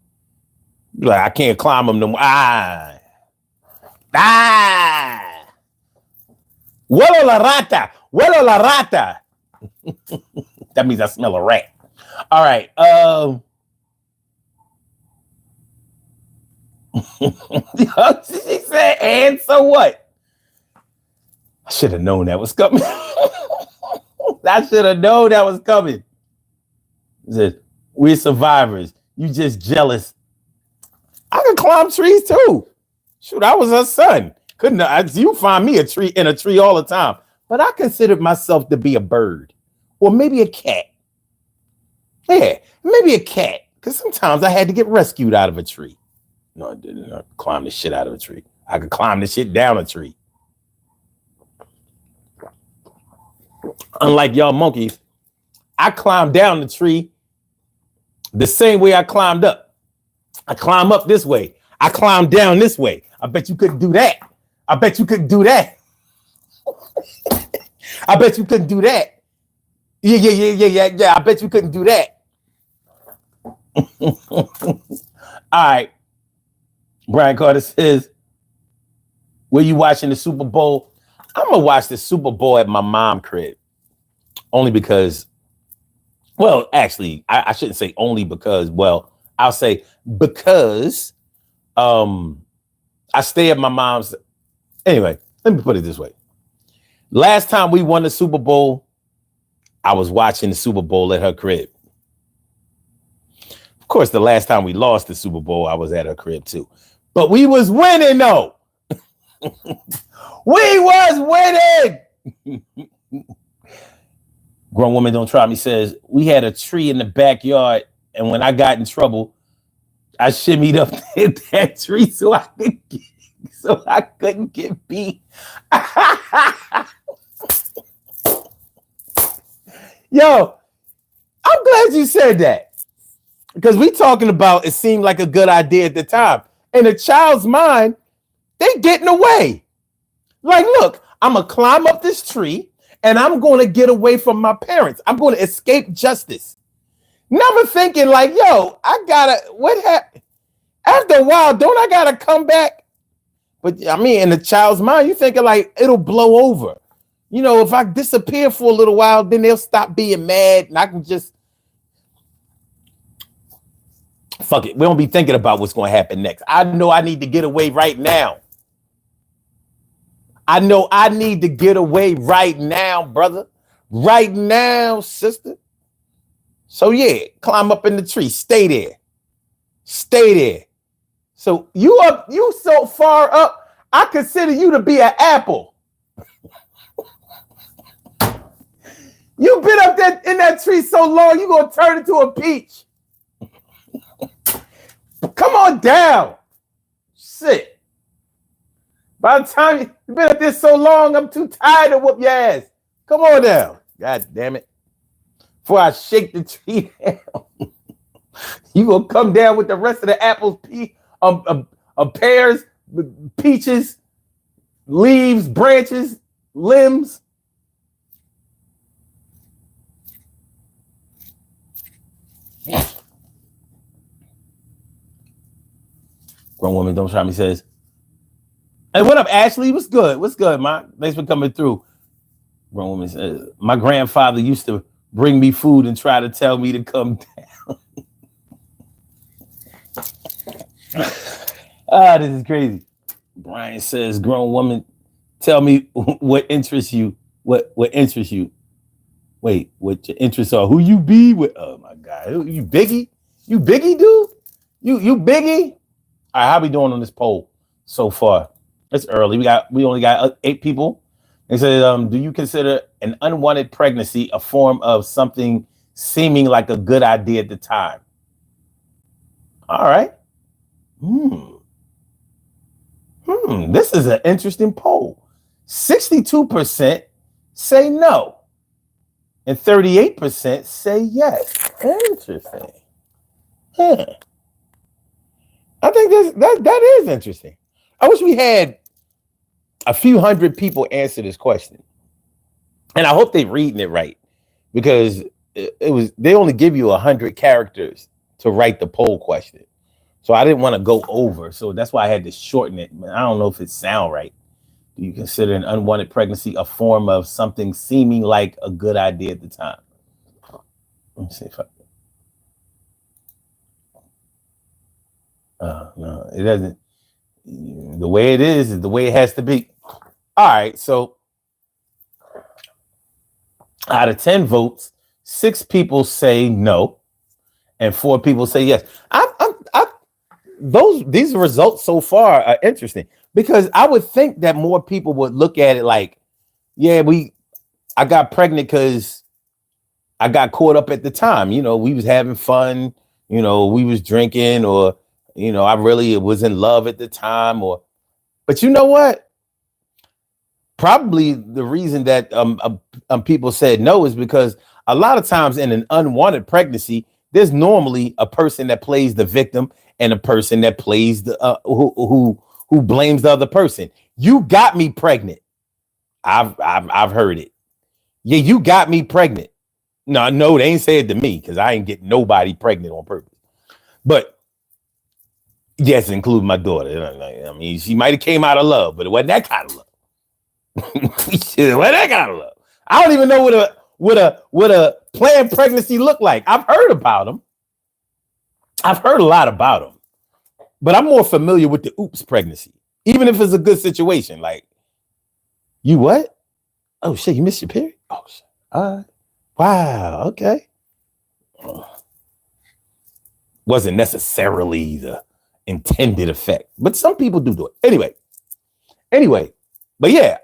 Like, I can't climb them no more. Huelo la rata. Huelo la rata. That means I smell a rat. All right. She said, and so what? I should have known that was coming. I should have known that was coming. Said, we're survivors. You just jealous. I could climb trees too. Shoot, I was her son. You find me in a tree all the time. But I considered myself to be a bird. Or maybe a cat. Yeah, maybe a cat. Because sometimes I had to get rescued out of a tree. No, I didn't. I climb the shit out of a tree. I could climb the shit down a tree. Unlike y'all monkeys, I climbed down the tree the same way I climbed up. I climb up this way. I climb down this way. I bet you couldn't do that. I bet you couldn't do that. I bet you couldn't do that. Yeah. I bet you couldn't do that. All right. Brian Carter says, were you watching the Super Bowl? I'm going to watch the Super Bowl at my mom's crib. Only because, well, actually, I shouldn't say only because, well, I'll say because I stay at my mom's. Anyway, let me put it this way. Last time we won the Super Bowl, I was watching the Super Bowl at her crib. Of course, the last time we lost the Super Bowl, I was at her crib too. But we was winning, though. We was winning. Grown Woman Don't Try Me says, we had a tree in the backyard, and when I got in trouble, I shimmied up that tree so I couldn't get beat. Yo, I'm glad you said that. Because we talking about it seemed like a good idea at the time. In a child's mind, they getting away. Like, look, I'm going to climb up this tree and I'm going to get away from my parents. I'm going to escape justice. Never thinking like, yo, what happened? After a while, don't I got to come back? But I mean, in the child's mind, you thinking like it'll blow over. You know, if I disappear for a little while, then they'll stop being mad and I can just fuck it. We don't be thinking about what's going to happen next. I know I need to get away right now. I know I need to get away right now, brother. Right now, sister. So yeah, climb up in the tree. Stay there. Stay there. So you so far up, I consider you to be an apple. You've been up there in that tree so long, you're going to turn into a peach. Come on down. Shit. By the time you've been up there so long, I'm too tired to whoop your ass. Come on down. God damn it. Before I shake the tree down, you going to come down with the rest of the apples, pears, peaches, leaves, branches, limbs. Grown Woman Don't Try Me says, Hey, what up, Ashley? What's good? What's good, man? Thanks for coming through. Grown woman says, my grandfather used to bring me food and try to tell me to come down. This is crazy. Brian says, grown woman, tell me what interests you. What interests you? Wait, what your interests are? Who you be with? Oh my God, you Biggie? You Biggie, dude? You Biggie? All right, how we doing on this poll so far? It's early. We only got 8 people. They said, do you consider an unwanted pregnancy a form of something seeming like a good idea at the time? All right. This is an interesting poll. 62% say no, and 38% say yes. Interesting. Huh. I think that is interesting. I wish we had a few hundred people answer this question, and I hope they're reading it right, because they only give you 100 characters to write the poll question, so I didn't want to go over, so that's why I had to shorten it. I don't know if it sound right. Do you consider an unwanted pregnancy a form of something seeming like a good idea at the time? Let me see if I. No, it doesn't. The way it is the way it has to be. All right, so out of 10 votes, 6 people say no, and 4 people say yes. These results so far are interesting, because I would think that more people would look at it like, yeah, I got pregnant because I got caught up at the time. You know, we was having fun. You know, we was drinking, or I really was in love at the time. But you know what? Probably the reason that people said no is because a lot of times in an unwanted pregnancy, there's normally a person that plays the victim and a person that plays the who blames the other person. You got me pregnant. I've heard it. Yeah, you got me pregnant. No, they ain't said it to me, because I ain't get nobody pregnant on purpose. But yes, include my daughter. I mean, she might have came out of love, but it wasn't that kind of love. It wasn't that kind of love. I don't even know what a planned pregnancy look like. I've heard about them. I've heard a lot about them, but I'm more familiar with the oops pregnancy, even if it's a good situation. Like, you what? Oh shit, you missed your period? Oh shit. Wow, okay. Wasn't necessarily the intended effect, but some people do it. Anyway, but yeah,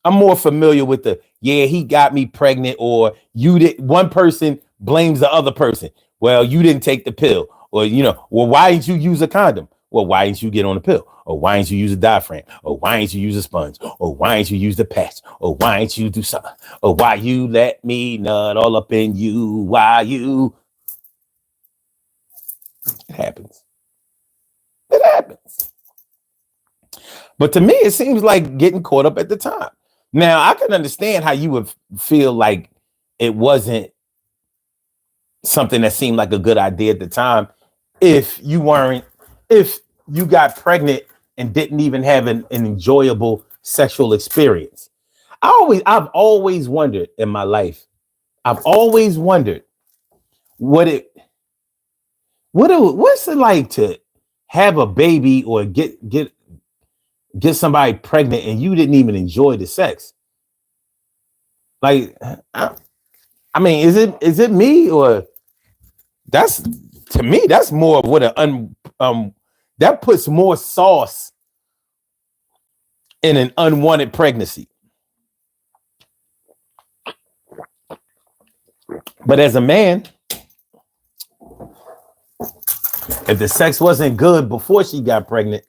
I'm more familiar with he got me pregnant, or you did. One person blames the other person. Well, you didn't take the pill, or well, why didn't you use a condom? Well, why didn't you get on the pill? Or why didn't you use a diaphragm? Or why didn't you use a sponge? Or why didn't you use the patch? Or why didn't you do something? Or why you let me nut all up in you? Why you? It happens. It happens. But to me, it seems like getting caught up at the time. Now, I can understand how you would feel like it wasn't something that seemed like a good idea at the time if you got pregnant and didn't even have an enjoyable sexual experience. I've always wondered in my life. I've always wondered what's it like to have a baby or get somebody pregnant and you didn't even enjoy the sex. Like, I mean, is it me, or to me that's more of what that puts more sauce in an unwanted pregnancy. But as a man, if the sex wasn't good before she got pregnant,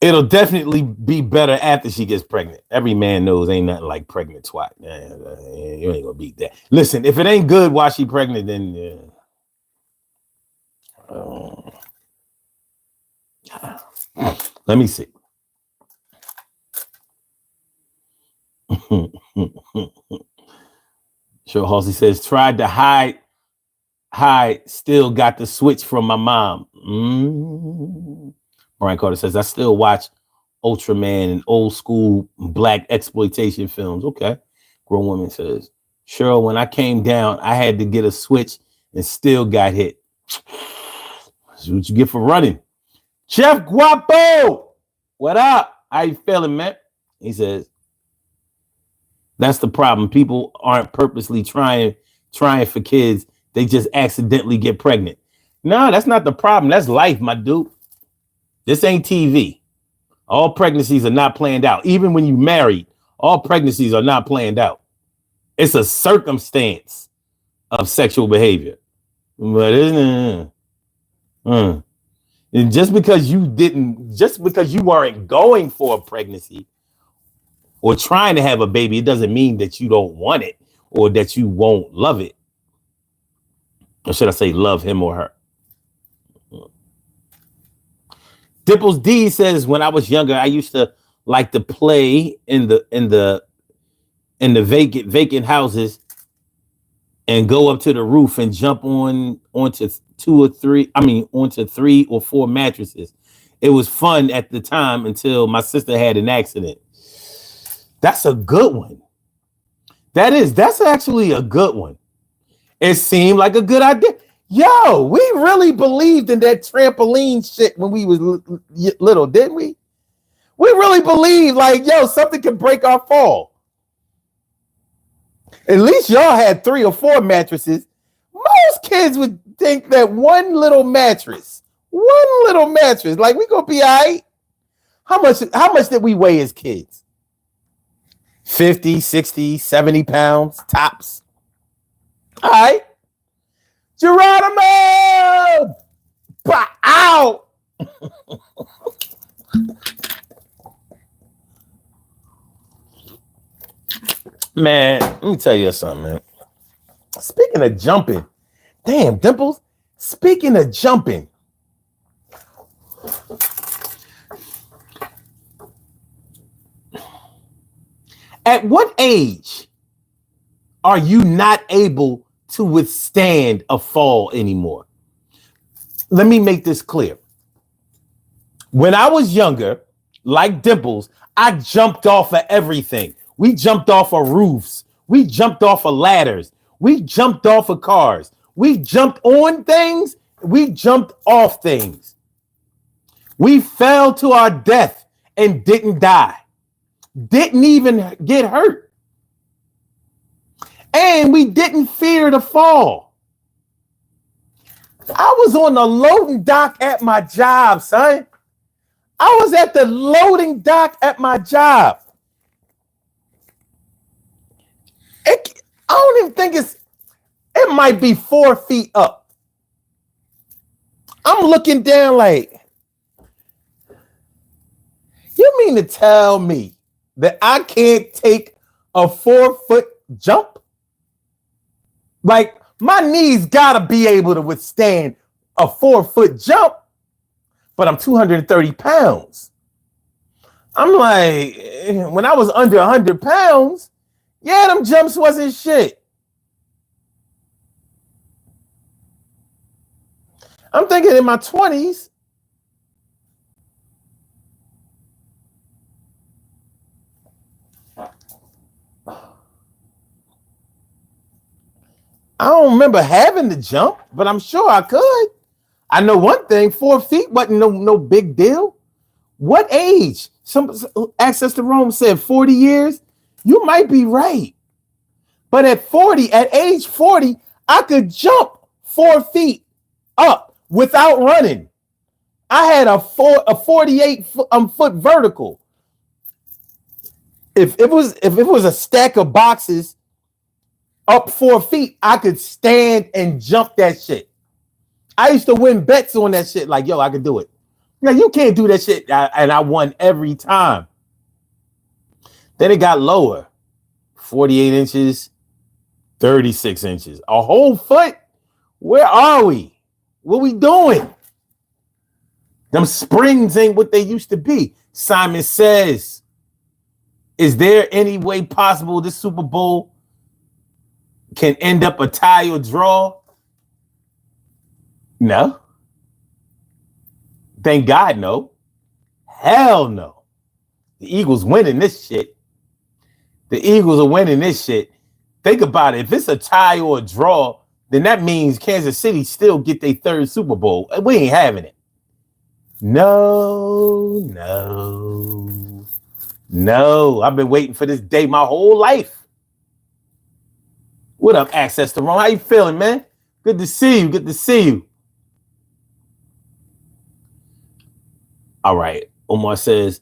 it'll definitely be better after she gets pregnant. Every man knows ain't nothing like pregnant twat. You ain't gonna beat that. Listen, if it ain't good while she pregnant, then let me see. Sure, Halsey says, tried to hide, still got the switch from my mom. Brian Carter says, I still watch Ultraman and old school black exploitation films. Okay. Grown woman says, Cheryl, when I came down, I had to get a switch and still got hit. That's what you get for running. Chef Guapo, what up? How you feeling, man? He says, that's the problem. People aren't purposely trying for kids. They just accidentally get pregnant. No, that's not the problem. That's life, my dude. This ain't TV. All pregnancies are not planned out. Even when you married, all pregnancies are not planned out. It's a circumstance of sexual behavior. But isn't it? And just because you weren't going for a pregnancy or trying to have a baby, it doesn't mean that you don't want it or that you won't love it. Or should I say love him or her? Dipples D says, when I was younger, I used to like to play in the vacant houses and go up to the roof and jump onto 3 or 4 mattresses. It was fun at the time until my sister had an accident. That's a good one. That's actually a good one. It seemed like a good idea. Yo, we really believed in that trampoline shit when we was little, didn't we? We really believed like, yo, something could break our fall. At least y'all had 3 or 4 mattresses. Most kids would think that one little mattress, like we gonna be all right. How much did we weigh as kids? 50, 60, 70 pounds tops. All right. Geronimo! Ow! Man, let me tell you something, man. Speaking of jumping, damn, Dimples. Speaking of jumping, at what age are you not able to withstand a fall anymore? Let me make this clear. When I was younger, like Dimples, I jumped off of everything. We jumped off of roofs. We jumped off of ladders. We jumped off of cars. We jumped on things. We jumped off things. We fell to our death and didn't die. Didn't even get hurt. And we didn't fear the fall. I was on the loading dock at my job, son. I was at the loading dock at my job. I don't even think it might be 4 feet up. I'm looking down like, you mean to tell me that I can't take a 4-foot jump? Like, my knees gotta be able to withstand a 4-foot jump, but I'm 230 pounds. I'm like, when I was under 100 pounds, yeah, them jumps wasn't shit. I'm thinking in my 20s. I don't remember having to jump, but I'm sure I could. I know one thing, 4 feet wasn't no big deal. What age? Some Access to Rome said 40 years. You might be right. But at age 40, I could jump 4 feet up without running. I had a 48 foot vertical. If it was a stack of boxes up 4 feet, I could stand and jump that shit. I used to win bets on that shit. Like, yo, I could do it. Now, you can't do that shit. And I won every time. Then it got lower. 48 inches, 36 inches. A whole foot? Where are we? What we doing? Them springs ain't what they used to be. Simon says, is there any way possible this Super Bowl can end up a tie or draw? No. Thank God, no. Hell no. The Eagles winning this shit. The Eagles are winning this shit. Think about it. If it's a tie or a draw, then that means Kansas City still get their third Super Bowl. We ain't having it. No. I've been waiting for this day my whole life. What up, Access to Rome? How you feeling, man? Good to see you. All right. Omar says,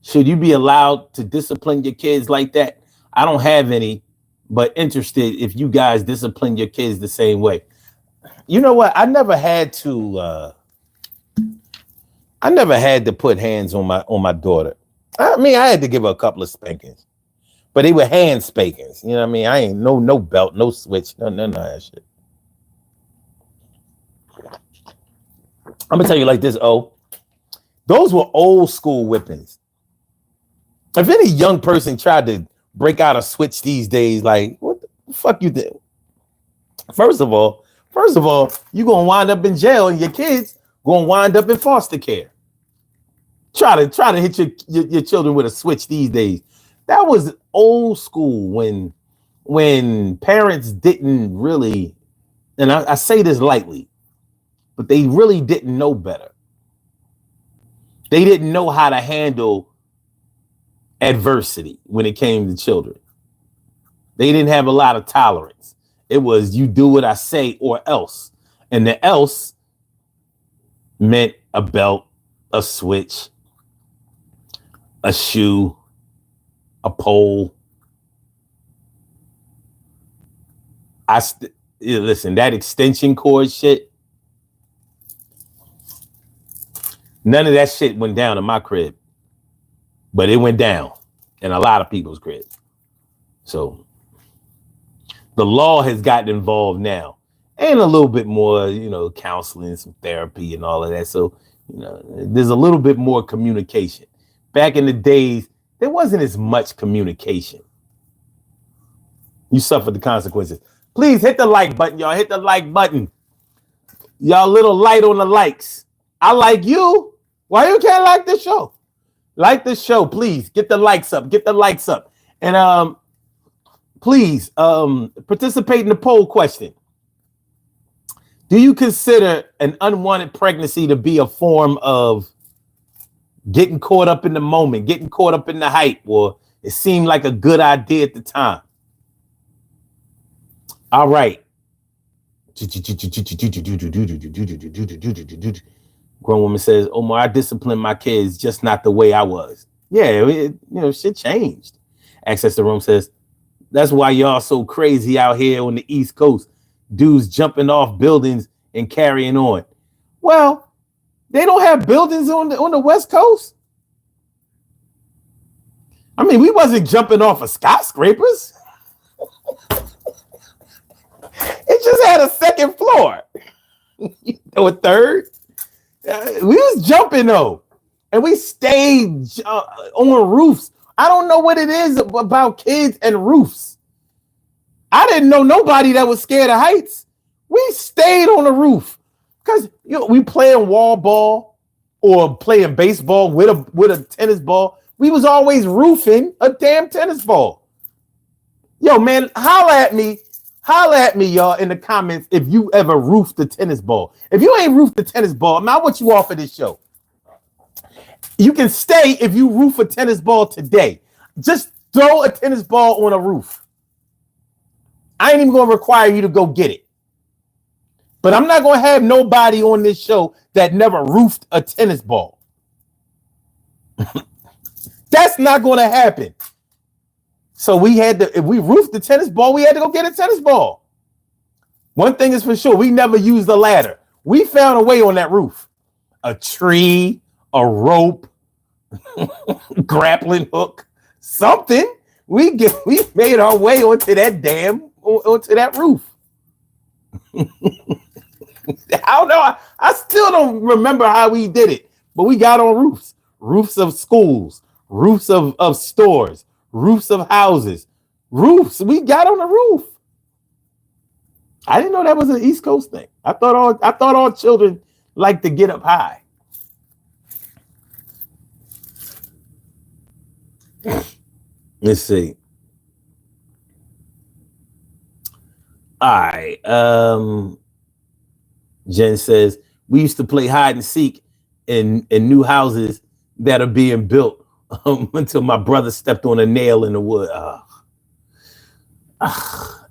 should you be allowed to discipline your kids like that? I don't have any, but interested if you guys discipline your kids the same way. You know what? I never had to put hands on my daughter. I mean, I had to give her a couple of spankings, but they were hand spankings. You know what I mean? I ain't no belt, no switch, none of that shit. I'm gonna tell you like this, those were old school whippings. If any young person tried to break out a switch these days, like, what the fuck you did? First of all, you're gonna wind up in jail and your kids gonna wind up in foster care. Try to hit your children with a switch these days. That was old school when parents didn't really, and I say this lightly, but they really didn't know better. They didn't know how to handle adversity when it came to children. They didn't have a lot of tolerance. It was you do what I say or else. And the else meant a belt, a switch, a shoe, a pole. Listen, that extension cord shit, none of that shit went down in my crib, but it went down in a lot of people's cribs. So the law has gotten involved now, and a little bit more, counseling, some therapy and all of that. So, there's a little bit more communication. Back in the days, there wasn't as much communication. You suffered the consequences. Please hit the like button, y'all. Hit the like button. Y'all little light on the likes. I like you. Why you can't like the show? Like the show, please. Get the likes up. And please participate in the poll question. Do you consider an unwanted pregnancy to be a form of getting caught up in the moment, getting caught up in the hype, or it seemed like a good idea at the time? All right. Grown woman says, Omar, I disciplined my kids, just not the way I was. Yeah, shit changed. Access to Room says, that's why y'all so crazy out here on the East Coast. Dudes jumping off buildings and carrying on. Well, they don't have buildings on the West Coast. I mean, we wasn't jumping off of skyscrapers. It just had a second floor. Or a third. We was jumping though. And we stayed on roofs. I don't know what it is about kids and roofs. I didn't know nobody that was scared of heights. We stayed on the roof because we playing wall ball or playing baseball with a tennis ball. We was always roofing a damn tennis ball. Yo, man, holla at me, y'all, in the comments if you ever roofed a tennis ball. If you ain't roofed a tennis ball, man, I want you off of this show. You can stay if you roof a tennis ball today. Just throw a tennis ball on a roof. I ain't even going to require you to go get it. But I'm not going to have nobody on this show that never roofed a tennis ball. That's not going to happen. So if we roofed the tennis ball, we had to go get a tennis ball. One thing is for sure, we never used a ladder. We found a way on that roof. A tree, a rope, grappling hook, something. We made our way onto that roof. I don't know. I still don't remember how we did it, but we got on roofs of schools, roofs of stores, roofs of houses, roofs. We got on the roof. I didn't know that was an East Coast thing. I thought all children like to get up high. Let's see. All right. Jen says we used to play hide and seek in new houses that are being built until my brother stepped on a nail in the wood.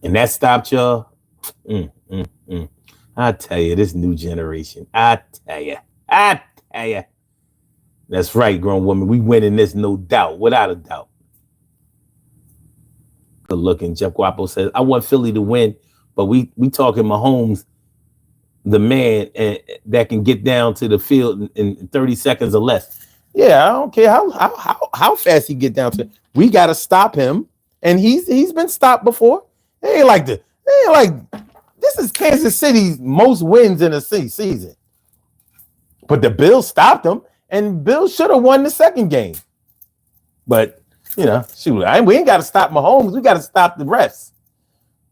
And that stopped y'all. I tell you, this new generation. I tell you. That's right, grown woman. We win in this, no doubt, without a doubt. Good looking. Jeff Guapo says, I want Philly to win, but we talking Mahomes, the man that can get down to the field in 30 seconds or less. Yeah, I don't care how fast he get down to. We got to stop him, and he's been stopped before. It ain't like this is Kansas City's most wins in a season. But the Bills stopped him, and Bills should have won the second game. But, shoot, we ain't got to stop Mahomes. We got to stop the rest.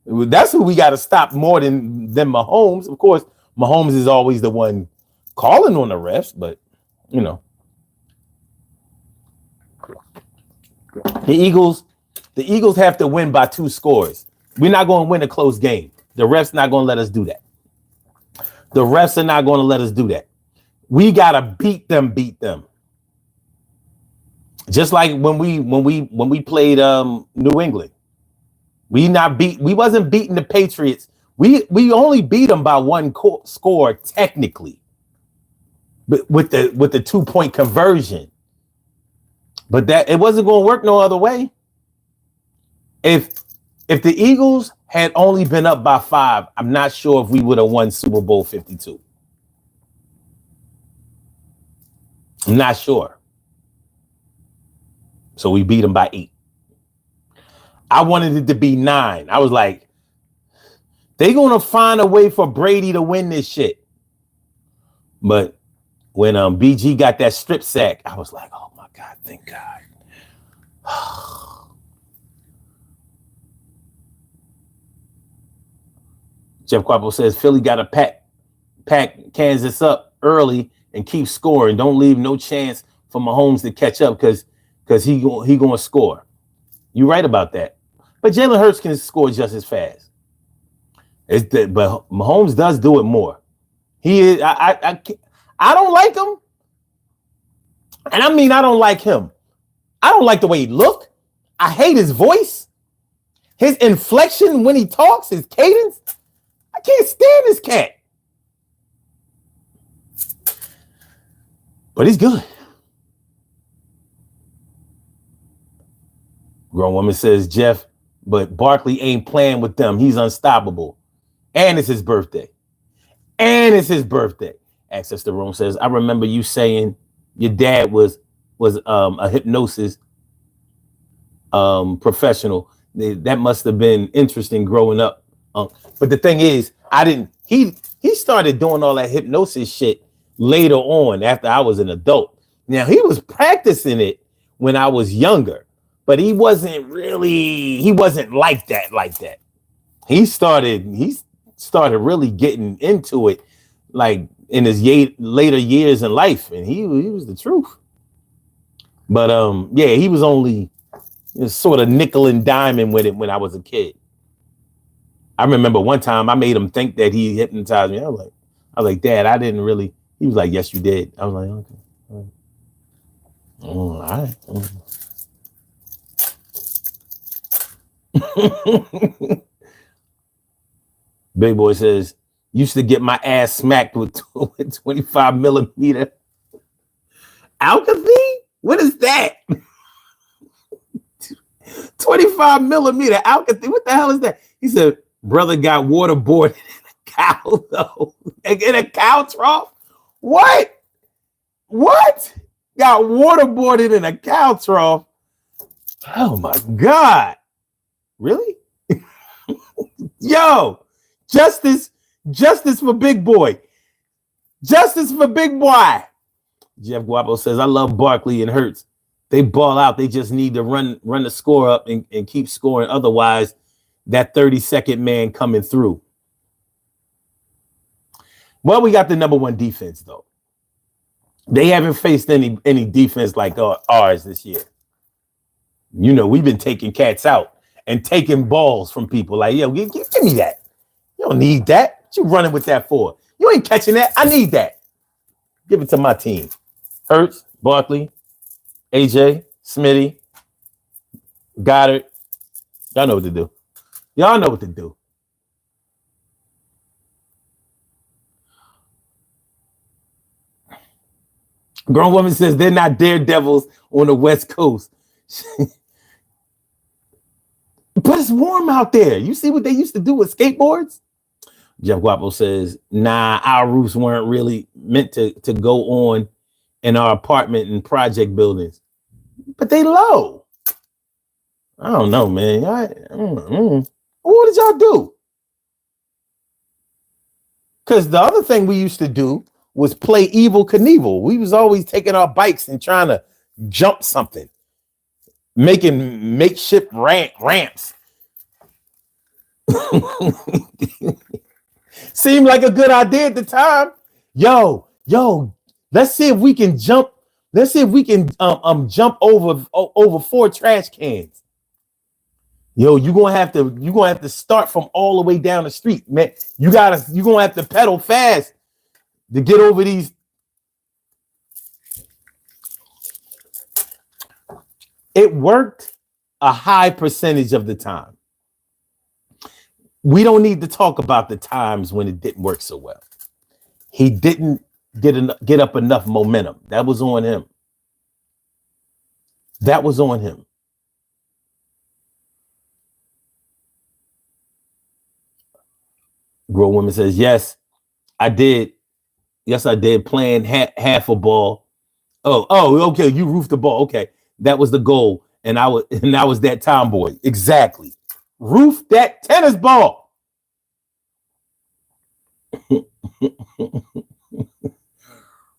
That's who we got to stop more than Mahomes. Of course, Mahomes is always the one calling on the refs, but, The Eagles have to win by 2 scores. We're not going to win a close game. The refs not going to let us do that. The refs are not going to let us do that. We got to beat them. Just like when we played New England. We wasn't beating the Patriots. We only beat them by 1 score technically. But with the 2-point conversion. But that it wasn't going to work no other way. If the Eagles had only been up by 5, I'm not sure if we would have won Super Bowl 52. I'm not sure. So we beat them by 8. I wanted it to be 9. I was like, they're going to find a way for Brady to win this shit. But when BG got that strip sack, I was like, oh my God, thank God. Jeff Quapo says Philly got to pack Kansas up early and keep scoring. Don't leave no chance for Mahomes to catch up because he going to score. You're right about that. But Jalen Hurts can score just as fast. But Mahomes does do it more. He is. I don't like him, and I mean I don't like him. I don't like the way he look. I hate his voice, his inflection when he talks, his cadence. I can't stand this cat. But he's good. Grown woman says, Jeff, but Barkley ain't playing with them. He's unstoppable. And it's his birthday. Access the Room says, I remember you saying your dad was a hypnosis professional. That must have been interesting growing up. But the thing is, he started doing all that hypnosis shit later on after I was an adult. Now, he was practicing it when I was younger, but he wasn't like that. He started really getting into it like in his later years in life, and he was the truth. But he was only sort of nickel and diming with it when I was a kid. I remember one time I made him think that he hypnotized me. I was like, Dad, I didn't really. He was like, yes, you did. I was like, okay. All right. Big Boy says, used to get my ass smacked with 25 millimeter. Alka-Thin? What is that? 25 millimeter Alka-Thin? What the hell is that? He said, brother got waterboarded in a cow, though. In a cow trough? What? Got waterboarded in a cow trough? Oh, my God. Really? Yo, justice for Big Boy. Justice for Big Boy. Jeff Guapo says, I love Barkley and Hurts. They ball out. They just need to run the score up and keep scoring. Otherwise, that 30-second man coming through. Well, we got the number 1 defense, though. They haven't faced any defense like ours this year. You know, we've been taking cats out and taking balls from people. Like, yo, give me that. You don't need that. What you running with that for? You ain't catching that. I need that. Give it to my team. Hurts, Barkley, AJ, Smitty, Goddard. Y'all know what to do. Y'all know what to do. Grown woman says they're not daredevils on the West Coast. But it's warm out there. You see what they used to do with skateboards? Jeff Guapo says, nah, our roofs weren't really meant to go on in our apartment and project buildings. But they low. I don't know, man. What did y'all do? Because the other thing we used to do was play Evel Knievel. We was always taking our bikes and trying to jump something, making makeshift ramps. Seemed like a good idea at the time. Yo, let's see if we can jump. Let's see if we can jump over 4 trash cans. Yo, you're gonna have to start from all the way down the street, man. You're gonna have to pedal fast to get over these. It worked a high percentage of the time. We don't need to talk about the times when it didn't work so well. He didn't get up enough momentum. That was on him. That was on him. Grown woman says, yes, I did. Yes, I did. Playing half a ball. Oh, okay. You roofed the ball. Okay. That was the goal. And I was that tomboy. Exactly. Roof that tennis ball.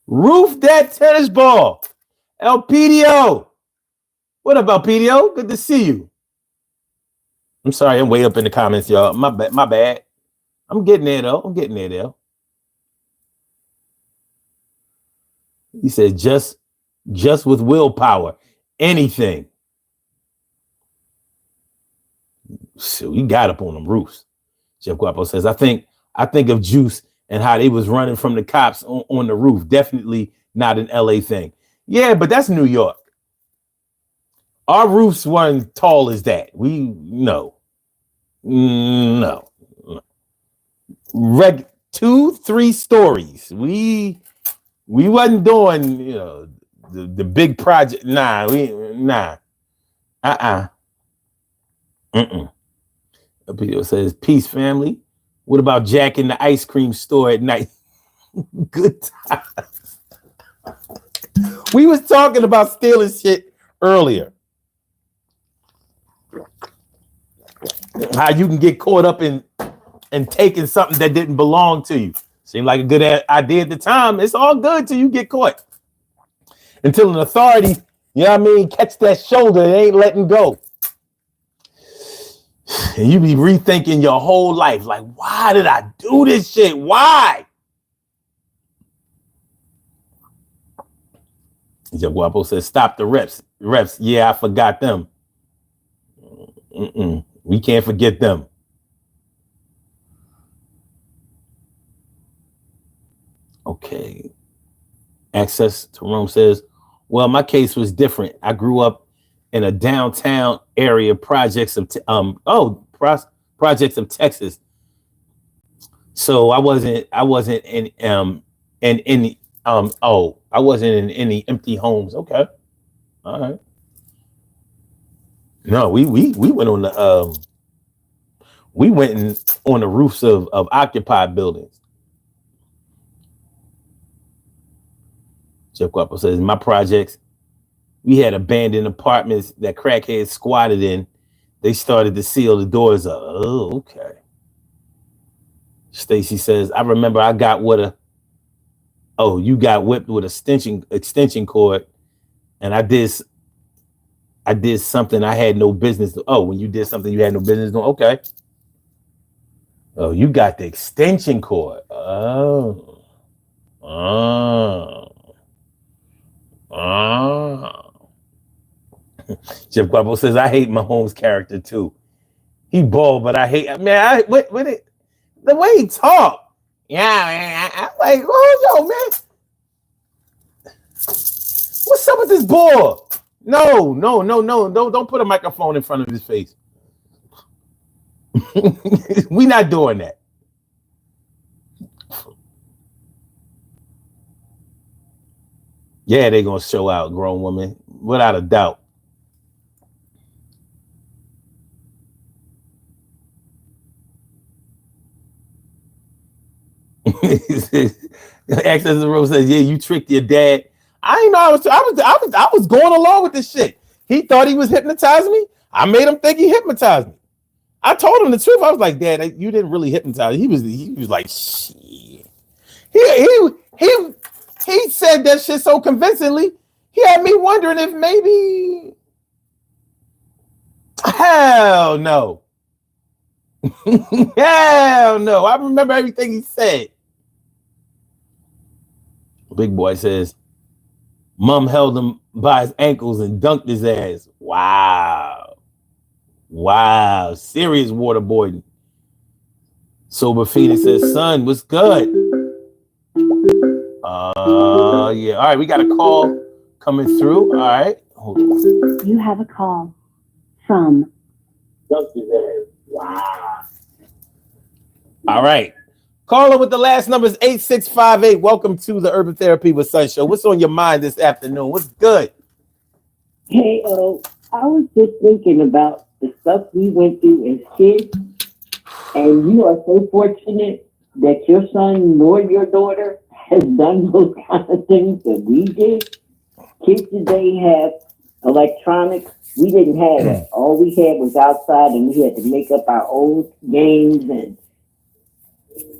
Roof that tennis ball. El PDO. What up, El PDO? Good to see you. I'm sorry, I'm way up in the comments, y'all. My bad. I'm getting there, though. He said, just with willpower, anything. So he got up on them roofs. Jeff Guapo says, I think of Juice and how they was running from the cops on the roof. Definitely not an LA thing. Yeah, but that's New York. Our roofs weren't tall as that. No. 2-3 stories. We wasn't doing, the big project. Nah. People says, peace, family. What about Jack in the ice cream store at night? Good times. We was talking about stealing shit earlier. How you can get caught up in taking something that didn't belong to you. Seemed like a good idea at the time. It's all good till you get caught. Until an authority, catch that shoulder and ain't letting go. And you be rethinking your whole life. Like, why did I do this shit? Why? Jeff Guapo says, stop the reps. Yeah, I forgot them. We can't forget them. Okay. Access to Rome says, well, my case was different. I grew up in a downtown area, projects of Texas. So I wasn't in any I wasn't in any empty homes. Okay. All right. No, we went on the on the roofs of occupied buildings. Jeff Guapo says, my projects, we had abandoned apartments that crackheads squatted in. They started to seal the doors up. Oh, okay. Stacy says, I remember I got you got whipped with a extension cord, and I did something I had no business to. Oh, when you did something you had no business doing. Okay. Oh, you got the extension cord. Oh. Jeff Guapo says, I hate Mahomes' character too. He bald, but I hate, man, the way he talk. Yeah, man, I'm like, oh, yo, man. What's up with this ball? No. Don't put a microphone in front of his face. We not doing that. Yeah, they gonna show out grown women without a doubt. Access the room says, "Yeah, you tricked your dad." I ain't know I was going along with this shit. He thought he was hypnotizing me. I made him think he hypnotized me. I told him the truth. I was like, Dad, you didn't really hypnotize. He was like, shit. He said that shit so convincingly. He had me wondering if maybe. Hell no. Hell no. I remember everything he said. Big boy says, Mom held him by his ankles and dunked his ass. Wow. Serious waterboarding. Sober Phoenix says, son, what's good? Yeah. All right, we got a call coming through. All right. Hold on. You have a call from. Wow. All right. Caller with the last number is 8658. Welcome to the Urban Therapy with Sun Show. What's on your mind this afternoon? What's good? Hey, I was just thinking about the stuff we went through as kids, and you are so fortunate that your son nor your daughter has done those kind of things that we did. Kids today have electronics. We didn't have it. All we had was outside, and we had to make up our own games, and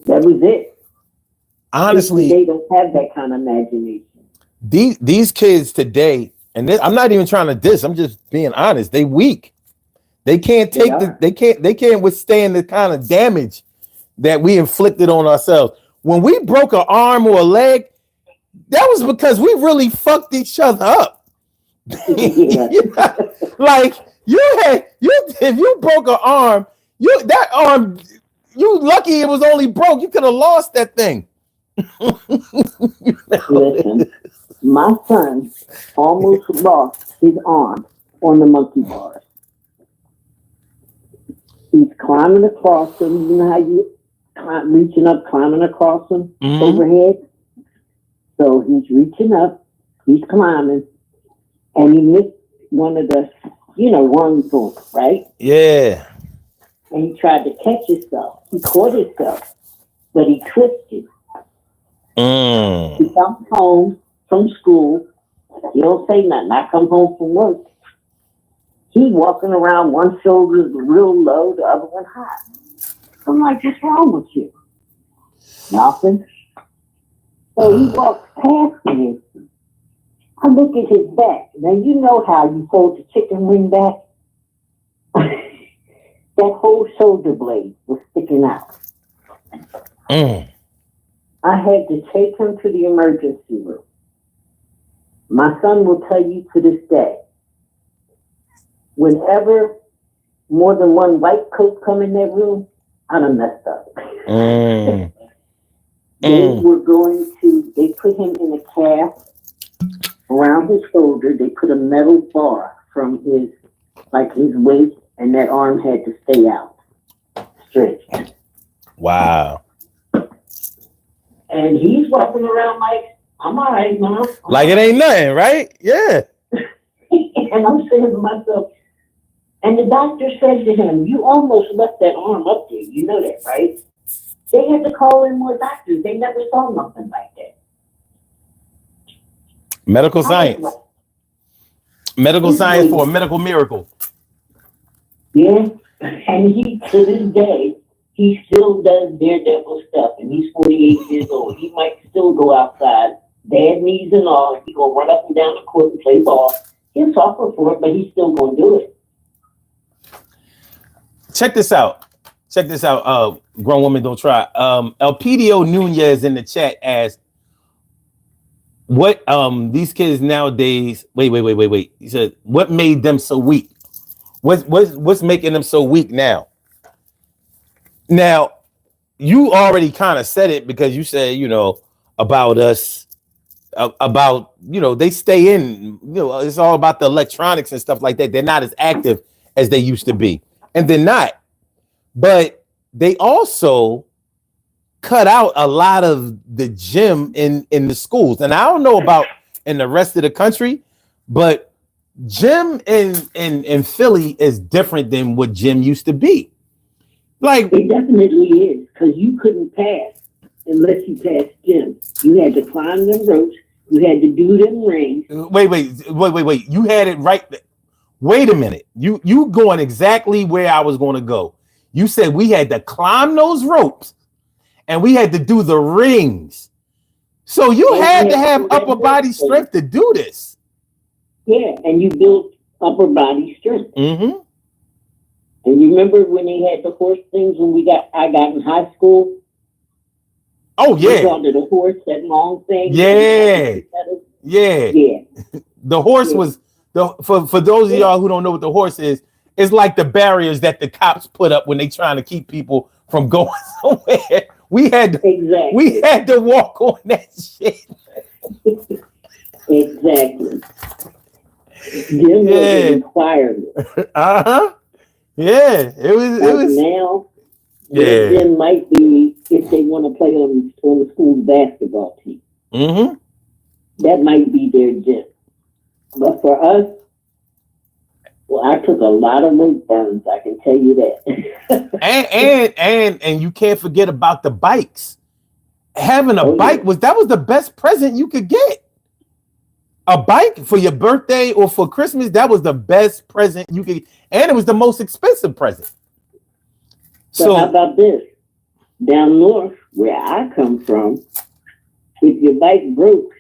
that was it. Honestly, they don't have that kind of imagination. These kids today, and I'm not even trying to diss. I'm just being honest. They weak. They can't take they can't withstand the kind of damage that we inflicted on ourselves. When we broke an arm or a leg, that was because we really fucked each other up. Yeah. Like if you broke an arm, that arm, you lucky it was only broke. You could have lost that thing. Listen, my son almost lost his arm on the monkey bars. He's climbing across them. You know how you reaching up, climbing across them overhead? So he's reaching up, he's climbing, and he missed one of the, rungs on, right? Yeah. And he tried to catch himself. He caught himself, but he twisted. He comes home from school. He don't say nothing. I come home from work. He's walking around, one shoulder real low, the other one high. I'm like, what's wrong with you? Nothing. So he walks past me. I look at his back. Now, you know how you fold the chicken wing back? That whole shoulder blade was sticking out. I had to take him to the emergency room. My son will tell you to this day, whenever more than one white coat come in that room, I done messed up. They put him in a cast around his shoulder. They put a metal bar from his waist, and that arm had to stay out straight. Wow. And he's walking around like, I'm all right, Mom. Like it ain't nothing, right? Yeah. And I'm saying to myself, and the doctor said to him, you almost left that arm up there. You know that, right? They had to call in more doctors. They never saw nothing like that. Medical science. Medical science for a medical miracle. Yeah. And he, to this day, he still does daredevil stuff. And he's 48 years old. He might still go outside, bad knees and all. He go run up and down the court and play ball. He'll suffer for it, but he's still going to do it. Check this out. Grown woman don't try. Elpidio Nunez in the chat asked, what these kids nowadays, wait. He said, what made them so weak? What's making them so weak now? Now, you already kind of said it because you said, about us, about, they stay in, it's all about the electronics and stuff like that. They're not as active as they used to be. And they're not. But they also cut out a lot of the gym in the schools. And I don't know about in the rest of the country, but gym in Philly is different than what gym used to be. Like, it definitely is, because you couldn't pass unless you passed gym. You had to climb them ropes. You had to do them rings. Wait. You had it right. Wait a minute. You going exactly where I was going to go. You said we had to climb those ropes and we had to do the rings. So you had to have upper body strength to do this. Yeah, and you built upper body strength. Mm-hmm. And you remember when they had the horse things when I got in high school? Oh, yeah. We called it a horse, that long thing. Yeah. Yeah. The horse was, for those of y'all who don't know what the horse is, it's like the barriers that the cops put up when they trying to keep people from going somewhere. We had to walk on that shit. Exactly. Gym was a requirement. Uh-huh. Yeah, it was now. Yeah, gym might be if they want to play on the school basketball team. Mm-hmm. That might be their gym. But for us, well, I took a lot of weight burns. I can tell you that. and you can't forget about the bikes. Having a bike was the best present you could get. A bike for your birthday or for Christmas, that was the best present you could, and it was the most expensive present. So how about this? Down north, where I come from, if your bike broke,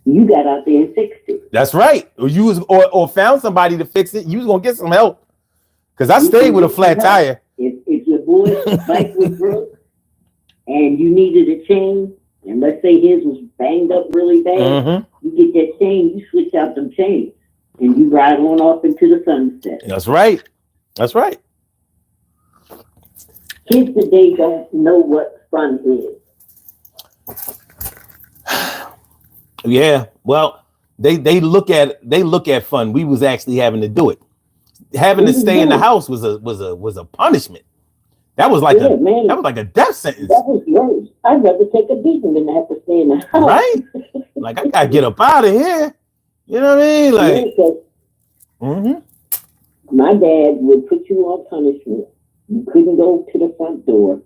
you got out there and fixed it. That's right. Or found somebody to fix it. You was gonna get some help. Because I stayed with a flat tire. If your boy's bike was broke and you needed a chain, and let's say his was banged up really bad, mm-hmm. you get that chain, you switch out them chains, and you ride on off into the sunset. That's right. Kids today don't know what fun is. Yeah, well, they look at fun. We was actually having to do it. Having to stay in the house was a punishment. That was like a death sentence. That was worse. I'd rather take a beating than have to stay in the house. Right? Like, I gotta get up out of here. You know what I mean? Like, my dad would put you on punishment. You couldn't go to the front door,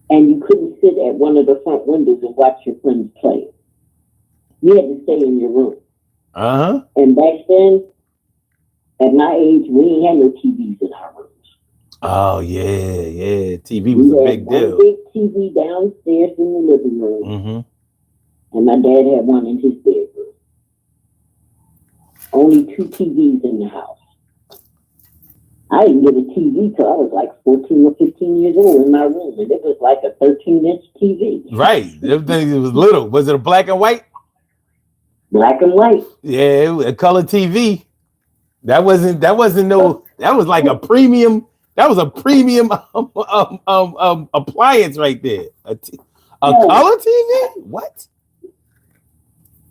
and you couldn't sit at one of the front windows and watch your friends play. You had to stay in your room. And back then, at my age, we ain't had no TVs in our rooms. Oh yeah. TV was a big deal. Big TV downstairs in the living room, and my dad had one in his bedroom. Only 2 TVs in the house. I didn't get a TV till I was like 14 or 15 years old in my room, and it was like a 13-inch TV. Right, it was little. Was it a black and white? Black and white. Yeah, it was a color TV. That wasn't no. That was like a premium. That was a premium appliance right there. A color TV? What?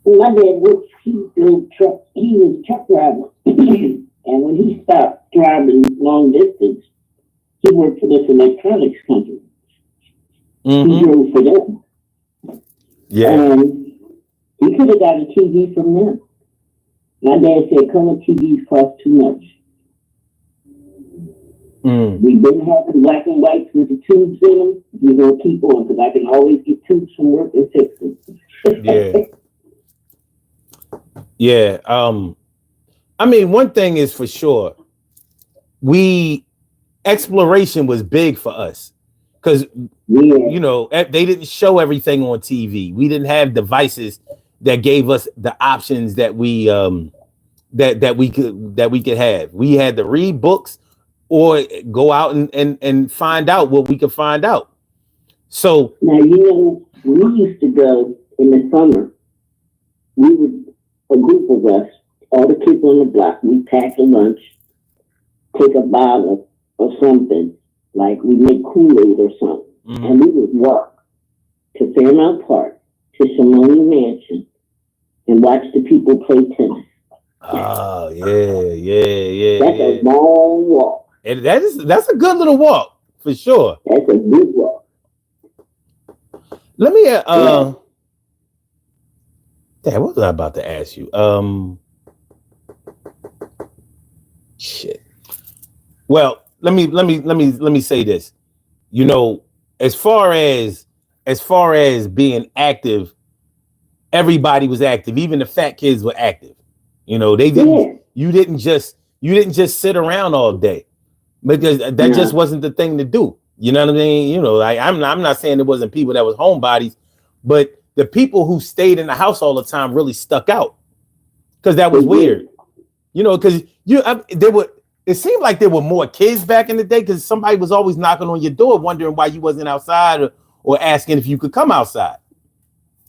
My dad worked. He was a truck driver, and when he stopped driving long distance, he worked for this electronics company. He drove for them. Yeah. And he could have got a TV from them. My dad said color TVs cost too much. We've been having black and whites with the tubes in them. We're going to keep on because I can always get tubes from work and fix them. Yeah. I mean, one thing is for sure. Exploration was big for us because, they didn't show everything on TV. We didn't have devices that gave us the options that we could have. We had to read books or go out and find out what we could find out. So Now, we used to go in the summer. We would, a group of us, all the kids on the block, we'd pack a lunch, take a bottle or something, like we make Kool-Aid or something, and we would walk to Fairmount Park, to Simone Mansion, and watch the people play tennis. oh yeah. That's a long walk. And that's a good little walk for sure. That's a good walk. Let me damn, what was I about to ask you? Shit. Well, let me say this. You know, as far as being active, everybody was active. Even the fat kids were active. You know, they didn't. Yeah. You didn't just sit around all day, because that just wasn't the thing to do. You know what I mean? You know, I'm not saying there wasn't people that was homebodies, but the people who stayed in the house all the time really stuck out, because that was weird. You know, because it seemed like there were more kids back in the day, because somebody was always knocking on your door wondering why you wasn't outside, or asking if you could come outside.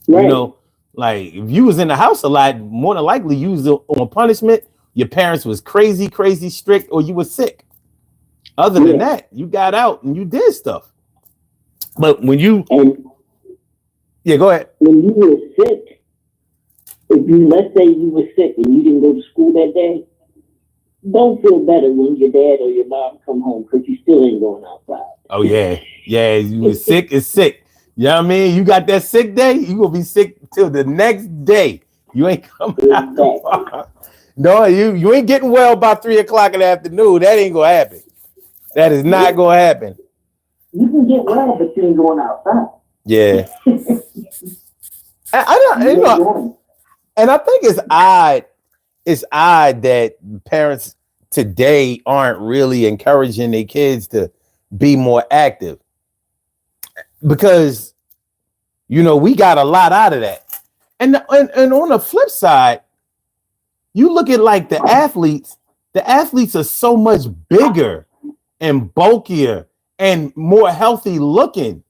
Right. You know, like if you was in the house a lot, more than likely you was on punishment. Your parents was crazy strict, or you were sick. Other than that, you got out and you did stuff. But when you go ahead. When you were sick, let's say you were sick and you didn't go to school that day, don't feel better when your dad or your mom come home, because you still ain't going outside. Oh yeah. You were sick is sick. You know what I mean? You got that sick day, you gonna be sick till the next day. You ain't coming out. No, you ain't getting well by 3:00 in the afternoon. That ain't gonna happen. That is not gonna happen. You can get well, but you ain't going outside. Yeah. And I think it's odd. It's odd that parents today aren't really encouraging their kids to be more active, because, you know, we got a lot out of that. And on the flip side, you look at like the athletes are so much bigger and bulkier and more healthy looking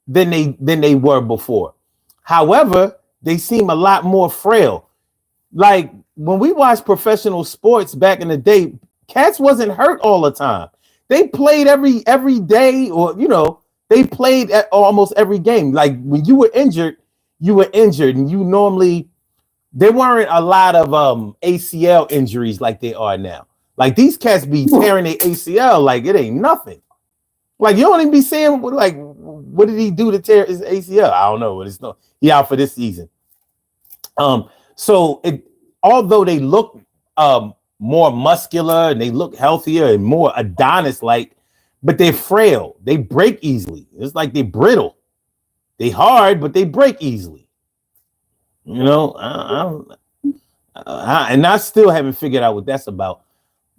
than they were before. However, they seem a lot more frail. Like when we watched professional sports back in the day, cats wasn't hurt all the time. They played every day, or, you know, they played at almost every game. Like when you were injured, and you normally, there weren't a lot of ACL injuries like they are now. Like these cats be tearing their ACL like it ain't nothing. Like you don't even be saying, like, what did he do to tear his ACL? I don't know. It's no, he out for this season. So although they look more muscular and they look healthier and more Adonis-like, but they're frail. They break easily. It's like they brittle. They hard, but they break easily. You know, and I still haven't figured out what that's about.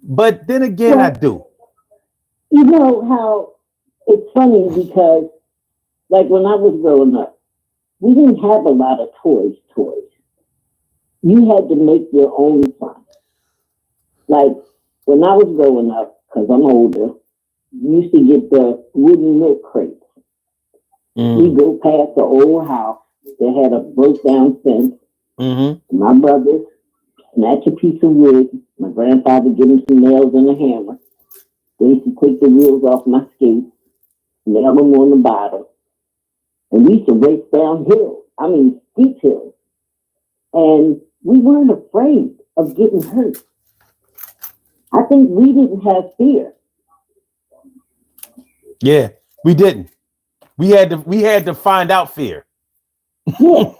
But then again, I do. You know how it's funny, because like when I was growing up, we didn't have a lot of toys. You had to make your own fun. Like when I was growing up, because I'm older, you used to get the wooden milk crates. We go past the old house that had a broke down fence. My brother snatch a piece of wood. My grandfather give him some nails and a hammer. They used to take the wheels off my skates, nail them on the bottom, and we used to race downhill. I mean, steep hills. And we weren't afraid of getting hurt. I think we didn't have fear. Yeah, we didn't. We had to find out fear. Yeah.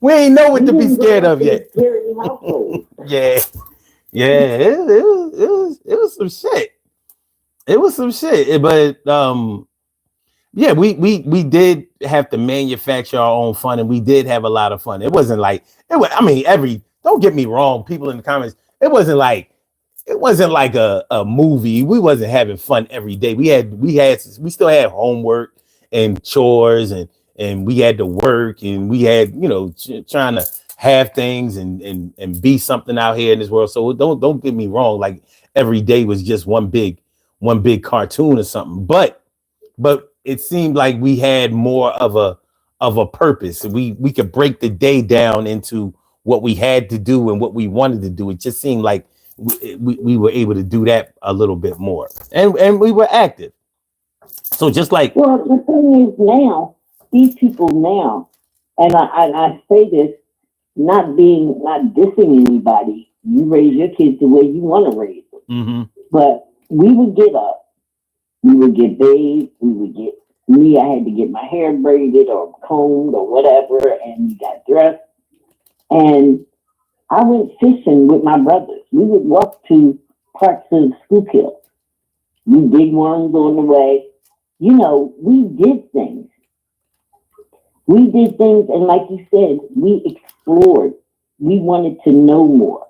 We ain't know what to be scared of yet. Yeah. It was some shit. It was some shit. But yeah, we did have to manufacture our own fun, and we did have a lot of fun. It wasn't like it was. I mean, don't get me wrong, people in the comments. It wasn't like a movie. We wasn't having fun every day. We still had homework and chores, and we had to work, and we had, you know, trying to have things and be something out here in this world. So don't get me wrong. Like every day was just one big cartoon or something. But it seemed like we had more of a purpose. We could break the day down into what we had to do and what we wanted to do. It just seemed like we were able to do that a little bit more, and we were active. So just like, Well, the thing is now, these people now, and I say this not dissing anybody. You raise your kids the way you want to raise them. mm-hmm, But we would get up, we would get bathed, I had to get my hair braided or combed or whatever, and we got dressed. And I went fishing with my brothers. We would walk to parts of Schuylkill. We did ones on the way. You know, we did things. And like you said, we explored. We wanted to know more.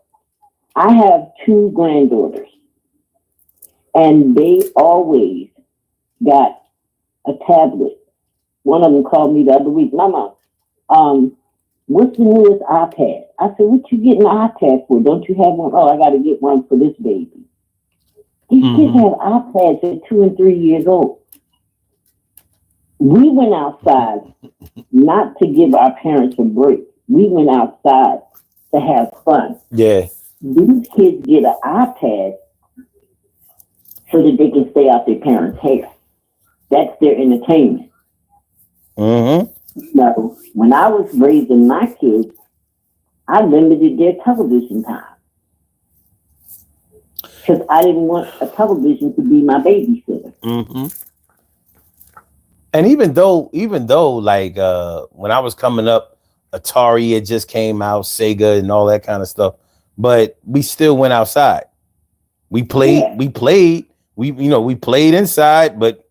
I have 2 granddaughters, and they always got a tablet. One of them called me the other week, Mama, what's the newest iPad? I said, what you getting an iPad for? Don't you have one? Oh, I got to get one for this baby. These kids have iPads at 2 and 3 years old. We went outside not to give our parents a break. We went outside to have fun. yeah, These kids get an iPad so that they can stay out their parents' hair. That's their entertainment. mm-hmm, So when I was raising my kids, I limited their television time because I didn't want a television to be my babysitter. mm-hmm. And even though like when I was coming up, Atari had just came out, Sega and all that kind of stuff, but we still went outside. We played, Yeah. we played inside, but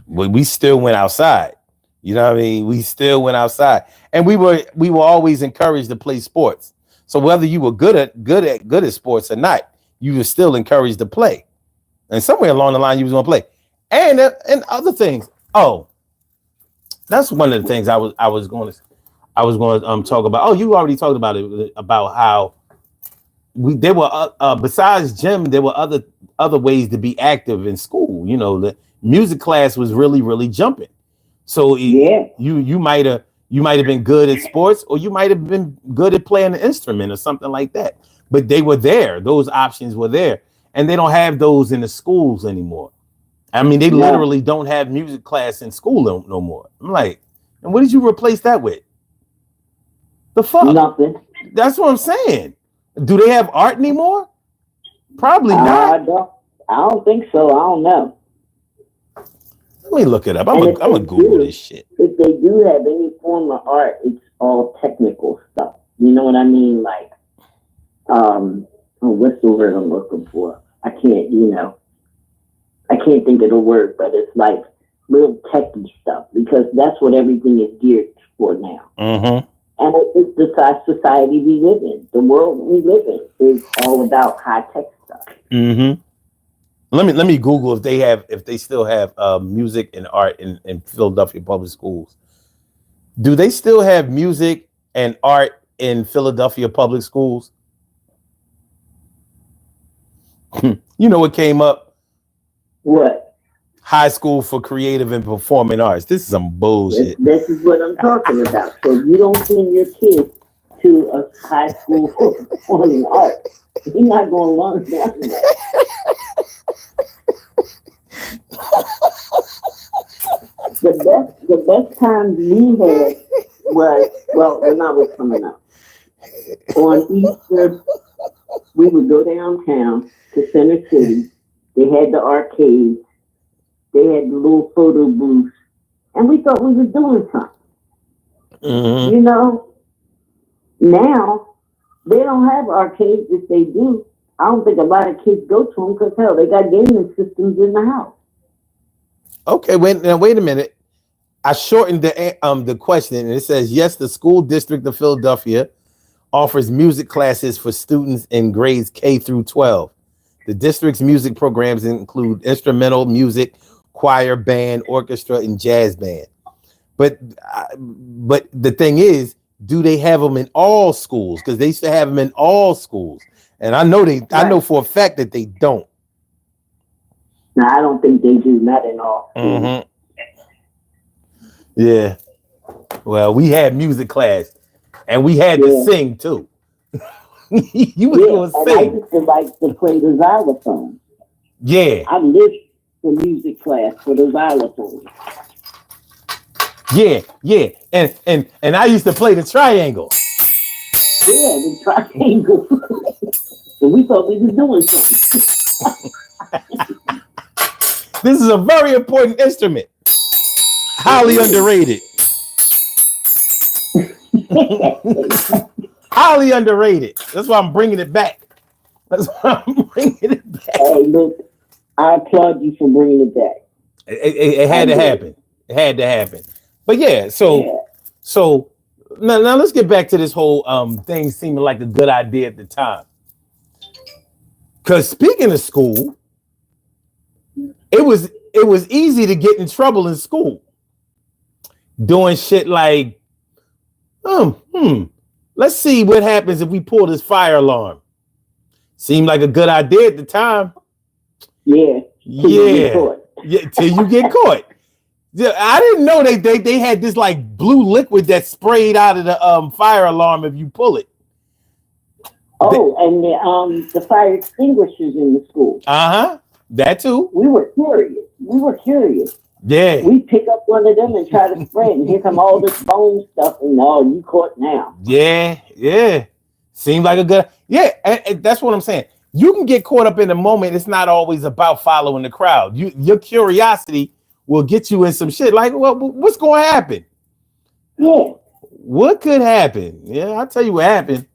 we still went outside. You know what I mean? We still went outside, and we were always encouraged to play sports. So whether you were good at sports or not, you were still encouraged to play. And somewhere along the line, you was going to play, and other things. Oh, that's one of the things I was going to talk about. Oh, you already talked about it, about how there were besides gym, there were other ways to be active in school. You know, the music class was really jumping. So you might have been good at sports, or you might have been good at playing an instrument or something like that. But they were there; those options were there, and they don't have those in the schools anymore. I mean, they literally don't have music class in school no more. I'm like, and what did you replace that with? The fuck? Nothing. That's what I'm saying. Do they have art anymore? Probably not. I don't think so. I don't know. Let me look it up. I'm gonna Google this shit. If they do have any form of art, it's all technical stuff. You know what I mean? Like, what's the word I'm looking for? I can't think of the word, but it's like real techy stuff, because that's what everything is geared for now. Mm-hmm. And it's the society we live in. The world we live in is all about high tech stuff. Mm-hmm. Let me Google if they still have music and art in Philadelphia public schools. Do they still have music and art in Philadelphia public schools? You know what came up? What? High School for Creative and Performing Arts. This is some bullshit. This is what I'm talking about. So you don't send your kids to a high school for performing arts. You're not going to learn that. The best time we had was, when I was coming up. On Easter, we would go downtown to Center City. They had the arcades. They had the little photo booths. And we thought we were doing something. Mm-hmm. You know, now they don't have arcades. If they do, I don't think a lot of kids go to them, because hell, they got gaming systems in the house. Okay, wait a minute. I shortened the question, and it says, yes, the school district of Philadelphia offers music classes for students in grades K through 12. The district's music programs include instrumental music, choir, band, orchestra, and jazz band. But the thing is, do they have them in all schools? Because they used to have them in all schools, and I know for a fact that they don't. No, I don't think they do. Not in all schools. Mm-hmm. Yeah. Well, we had music class, and we had to sing too. You was going to And I sing. used to like to play the xylophone. Yeah. I lived for music class for the xylophone. Yeah. And I used to play the triangle. Yeah, the triangle. And we thought we was doing something. This is a very important instrument. Highly underrated. Highly underrated. That's why I'm bringing it back. That's why I'm bringing it back. Hey, look, I applaud you for bringing it back. It had to happen. It had to happen. But yeah, so now let's get back to this whole thing seeming like a good idea at the time. Because speaking of school, it was easy to get in trouble in school. Doing shit like, let's see what happens if we pull this fire alarm. Seemed like a good idea at the time. Yeah. Till you get caught. Yeah, I didn't know they had this like blue liquid that sprayed out of the fire alarm if you pull it. Oh, and the fire extinguishers in the school. That too. We were curious. Yeah. We pick up one of them and try to spray it, and here come all this bone stuff, and you caught now. Yeah. Seemed like a good. Yeah, and that's what I'm saying. You can get caught up in the moment. It's not always about following the crowd. Your curiosity will get you in some shit. Like, well, what's going to happen? Yeah. What could happen? Yeah, I'll tell you what happened.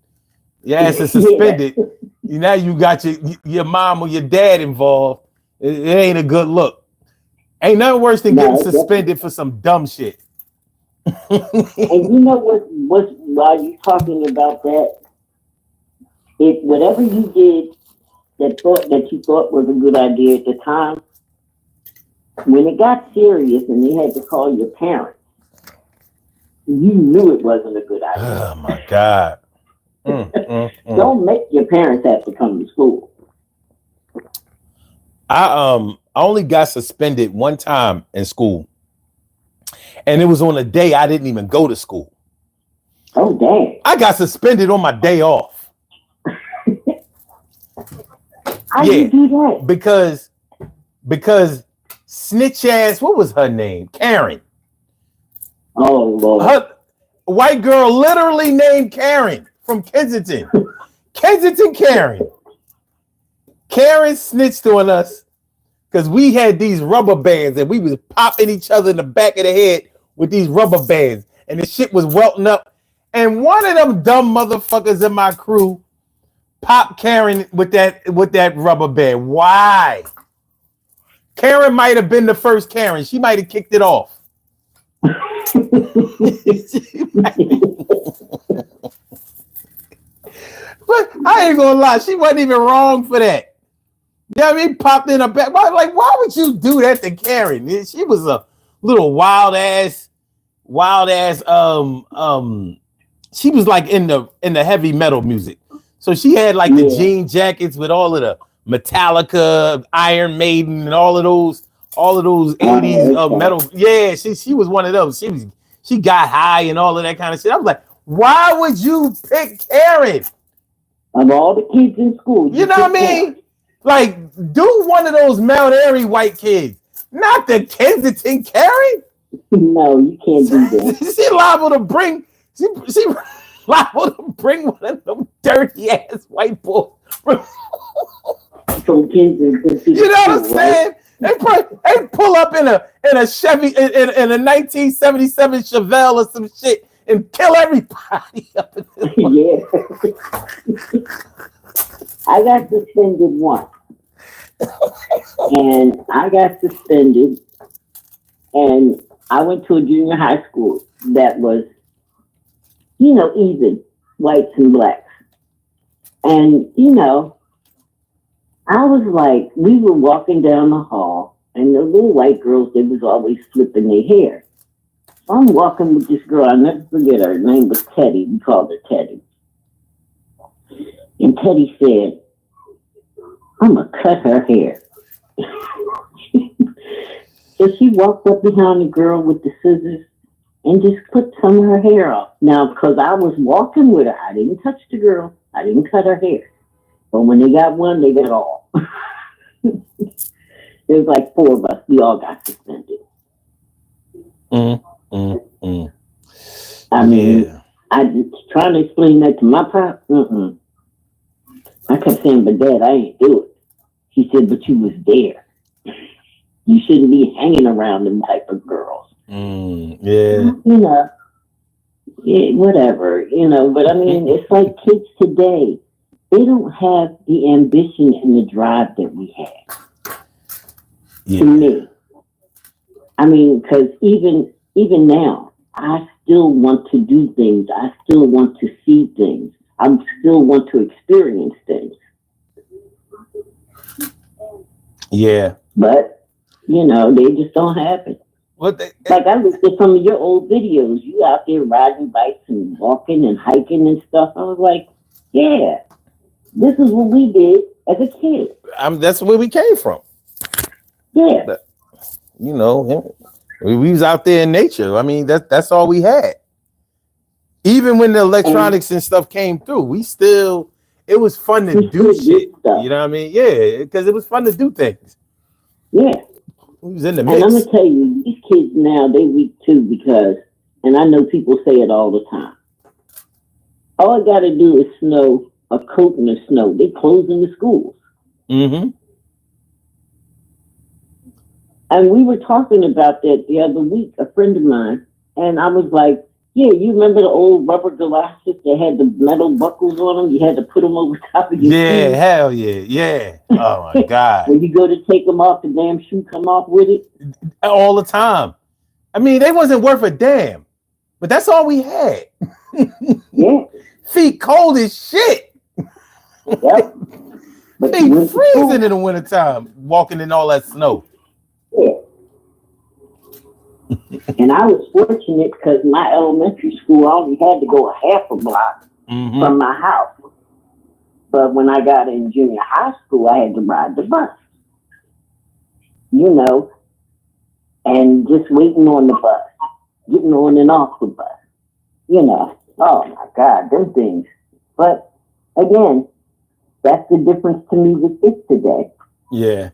Your ass is suspended. Now you got your mom or your dad involved. It ain't a good look. Ain't nothing worse than getting suspended for some dumb shit. And you know what? While you're talking about that, whatever you did that you thought was a good idea at the time, when it got serious and they had to call your parents, you knew it wasn't a good idea. Oh my God. Don't make your parents have to come to school. I only got suspended one time in school, and it was on a day I didn't even go to school. Oh damn! I got suspended on my day off. How you do that? Because snitch ass, what was her name? Karen. Oh Lord. Her white girl literally named Karen from Kensington. Kensington Karen. Karen snitched on us because we had these rubber bands and we was popping each other in the back of the head with these rubber bands, and the shit was welting up. And one of them dumb motherfuckers in my crew popped Karen with that rubber band. Why? Karen might have been the first Karen. She might have kicked it off. But I ain't gonna lie, she wasn't even wrong for that. You know what I mean? Popped in her back. Why would you do that to Karen? She was a little wild ass. She was like in the heavy metal music. So she had like the jean jackets with all of the Metallica, Iron Maiden, and all of those 80s metal. Yeah, she was one of those. She got high and all of that kind of shit. I was like, why would you pick Karen? Of all the kids in school. You know what I mean? Karen. Like, do one of those Mount Airy white kids, not the Kensington Karen. No, you can't do that. She liable to bring. She liable to bring one of them dirty ass white boys from Kensington. You know what I'm saying? Right? They pull up in a Chevy in a 1977 Chevelle or some shit and kill everybody up in this Yeah. I got suspended once. And I went to a junior high school that was, even whites and blacks. And, I was like, we were walking down the hall, and the little white girls, they was always flipping their hair. So I'm walking with this girl, I'll never forget her. Her name was Teddy. We called her Teddy. And Teddy said, I'm going to cut her hair. So she walked up behind the girl with the scissors, and just clipped some of her hair off. Now, because I was walking with her, I didn't touch the girl. I didn't cut her hair. But when they got one, they got all. There's like 4 of us. We all got suspended. I mean, I was trying to explain that to my pop. I kept saying, but Dad, I ain't do it. He said, but you was there. You shouldn't be hanging around them type of girls. Yeah. Whatever, but I mean, it's like kids today, they don't have the ambition and the drive that we had. Yeah. To me. I mean, because even now, I still want to do things. I still want to see things. I still want to experience things. Yeah. But, they just don't happen. What Like I looked at some of your old videos. You out there riding bikes and walking and hiking and stuff. I was like, yeah, this is what we did as a kid. That's where we came from. Yeah. But, we was out there in nature. I mean, that's all we had. Even when the electronics and stuff came through, it was fun to do shit. Stuff. You know what I mean? Yeah, because it was fun to do things. Yeah. We was in the And mix. I'm going to tell you, these kids now, they weak too because, and I know people say it all the time, all I got to do is snow, a coat in the snow. They closing the schools. Mm-hmm. And we were talking about that the other week, a friend of mine, and I was like, yeah, you remember the old rubber galoshes that had the metal buckles on them? You had to put them over top of your shoe. Hell yeah, yeah. Oh my God. When you go to take them off, the damn shoe come off with it. All the time. I mean, they wasn't worth a damn, but that's all we had. Yeah. Feet cold as shit. Yep. But Feet freezing in the wintertime, walking in all that snow. Yeah. And I was fortunate because my elementary school, I only had to go a half a block from my house. But when I got in junior high school, I had to ride the bus. And just waiting on the bus, getting on and off the bus. Oh my God, them things. But again, that's the difference to me with kids today. Yeah.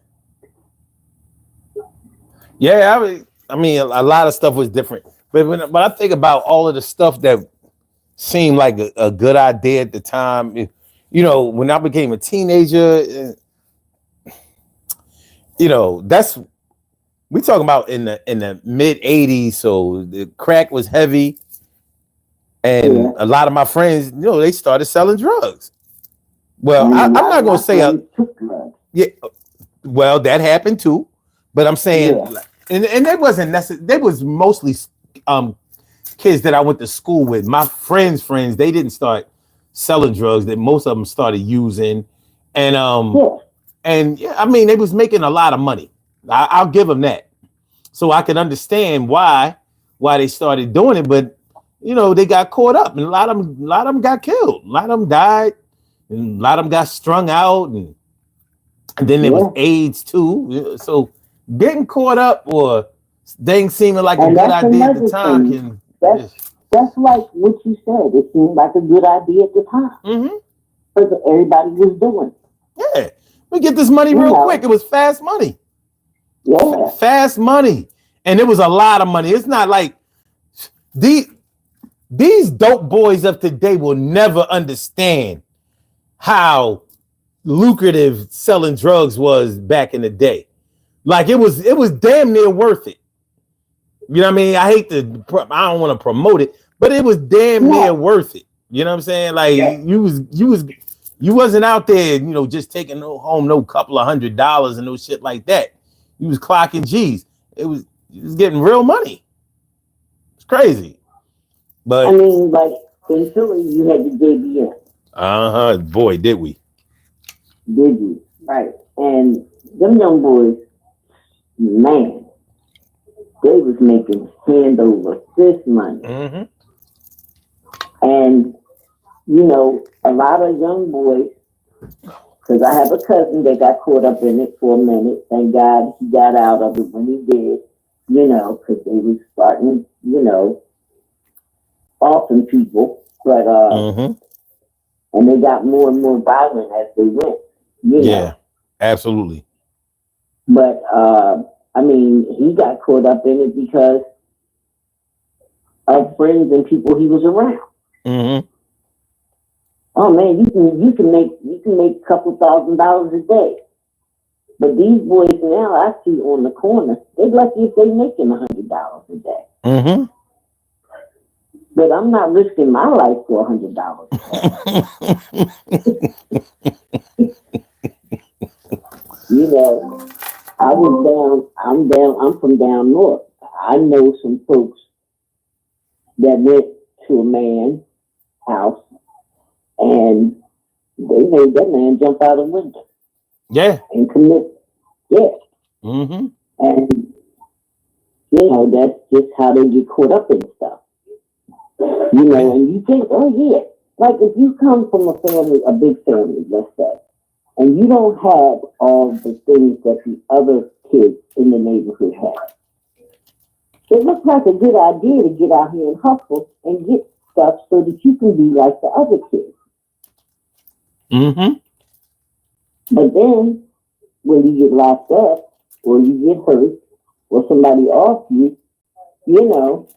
Yeah, I mean, a lot of stuff was different. But when I think about all of the stuff that seemed like a good idea at the time, when I became a teenager, that's we talking about in the mid 80s. So the crack was heavy, and a lot of my friends, they started selling drugs. Well, I'm not gonna say yeah. Well, that happened too, but I'm saying, and that wasn't necessary. They was mostly kids that I went to school with. My friends, they didn't start selling drugs. That most of them started using, and I mean, they was making a lot of money. I'll give them that. So I can understand why they started doing it, but they got caught up, and a lot of them got killed. A lot of them died, and a lot of them got strung out, and then there was AIDS too. So getting caught up or things seeming like a good idea at the time can. That's like what you said. It seemed like a good idea at the time. Because everybody was doing it. Yeah. We get this money real quick. It was fast money. Yeah. Fast money. And it was a lot of money. It's not like these dope boys of today will never understand how lucrative selling drugs was back in the day. Like it was damn near worth it. You know what I mean? I don't want to promote it, but it was damn near worth it. You know what I'm saying? Like you wasn't out there, just taking home no couple of $100 and no shit like that. You was clocking G's. You was getting real money. It's crazy. But I mean, like in Philly, you had the JBN. Boy, did we. Did you? Right. And them young boys, man, they was making hand over fist money. And, a lot of young boys, because I have a cousin that got caught up in it for a minute. Thank God he got out of it when he did, because they was starting, often people, but Mm-hmm. and they got more and more violent as they went. You Yeah, know, absolutely. but I mean, he got caught up in it because of friends and people he was around. Mm-hmm. Oh man, you can make a couple $1,000s a day. But these boys now I see on the corner, they're lucky if they making $100 a day. Mm-hmm. But I'm not risking my life for $100 a day. You know, I'm from down north. I know some folks that went to a man's house and they made that man jump out a window Yeah. and commit. Yeah. Mm-hmm. And, you know, that's just how they get caught up in stuff. You know, and you think, oh, yeah. Like if you come from a family, a big family, let's say, and you don't have all the things that the other kids in the neighborhood have, it looks like a good idea to get out here and hustle and get stuff so that you can be like the other kids. Mm-hmm. But then, when you get locked up, or you get hurt, or somebody off you, you know,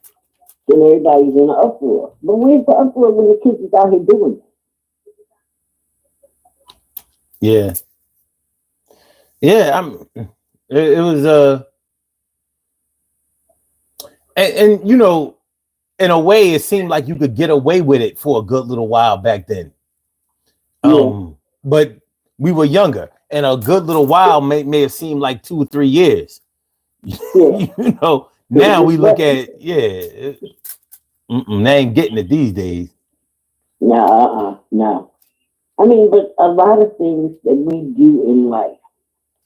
then everybody's in an uproar. But where's the uproar when the kids is out here doing it? Yeah. Yeah. It was and you know, in a way, it seemed like you could get away with it for a good little while back then. But we were younger, and a good little while may have seemed like 2 or 3 years. Yeah. You know, now we look at it, they ain't getting it these days. No. I mean, but a lot of things that we do in life,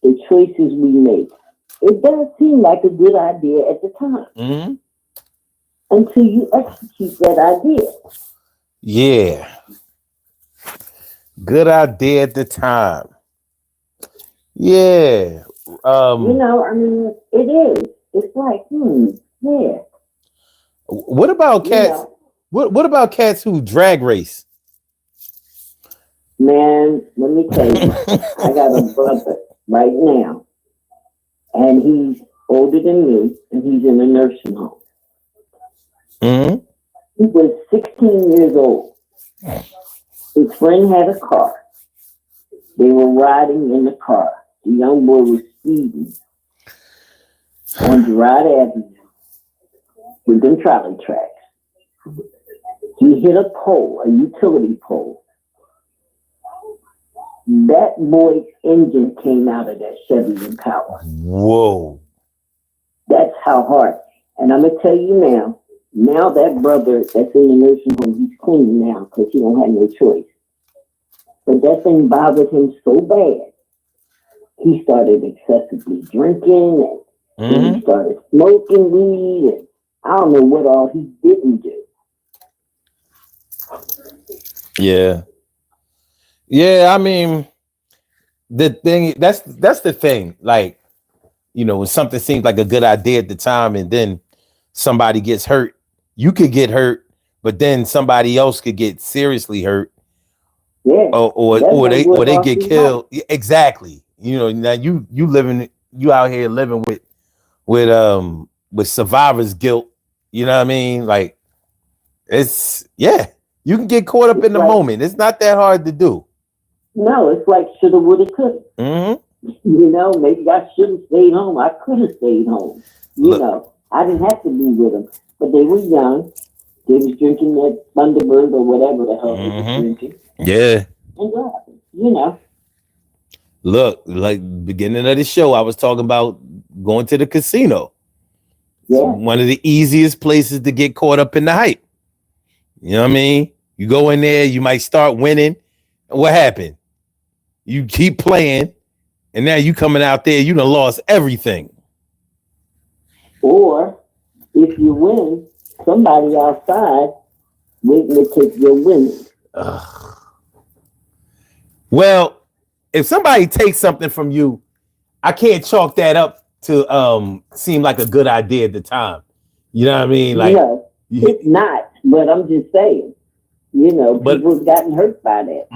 the choices we make, it does seem like a good idea at the time. Mm-hmm. Until you execute that idea. Yeah. Good idea at the time. Yeah. You know, I mean, it is. It's like, yeah. What about cats? You know, What about cats who drag race? man, let me tell you, I got a brother right now, and he's older than me, and he's in a nursing home. Mm-hmm. He was 16 years old. His friend had a car. They were riding in the car. The young boy was speeding on Girard Avenue with them trolley tracks. He hit a pole, a utility pole. That boy's engine came out of that Chevy Impala. Whoa. That's how hard. And I'm going to tell you now that brother that's in the nursing home, he's clean now because he don't have no choice. But that thing bothered him so bad, he started excessively drinking and he started smoking weed, and I don't know what all he didn't do. Yeah. Yeah, I mean, the thing that's the thing. Like, you know, when something seems like a good idea at the time and then somebody gets hurt, you could get hurt, but then somebody else could get seriously hurt. Yeah. Or they get killed. Life. Exactly. You know, now you out here living with survivor's guilt. You know what I mean? Like, it's you can get caught up in the moment. It's not that hard to do. No, it's like shoulda, woulda, coulda. Mm-hmm. You know, maybe I should have stayed home. I could have stayed home. You know, I didn't have to be with them. But they were young. They was drinking that Thunderbird or whatever the hell they was drinking. Yeah. And you know. Look, like beginning of the show, I was talking about going to the casino. Yeah. One of the easiest places to get caught up in the hype. You know what I mean? You go in there, you might start winning. What happened? You keep playing, and now you coming out there, you done lost everything. Or if you win, somebody outside waiting to take your winnings. Well, if somebody takes something from you, I can't chalk that up to seem like a good idea at the time. You know what I mean? Like, It's not, but I'm just saying, But people have gotten hurt by that.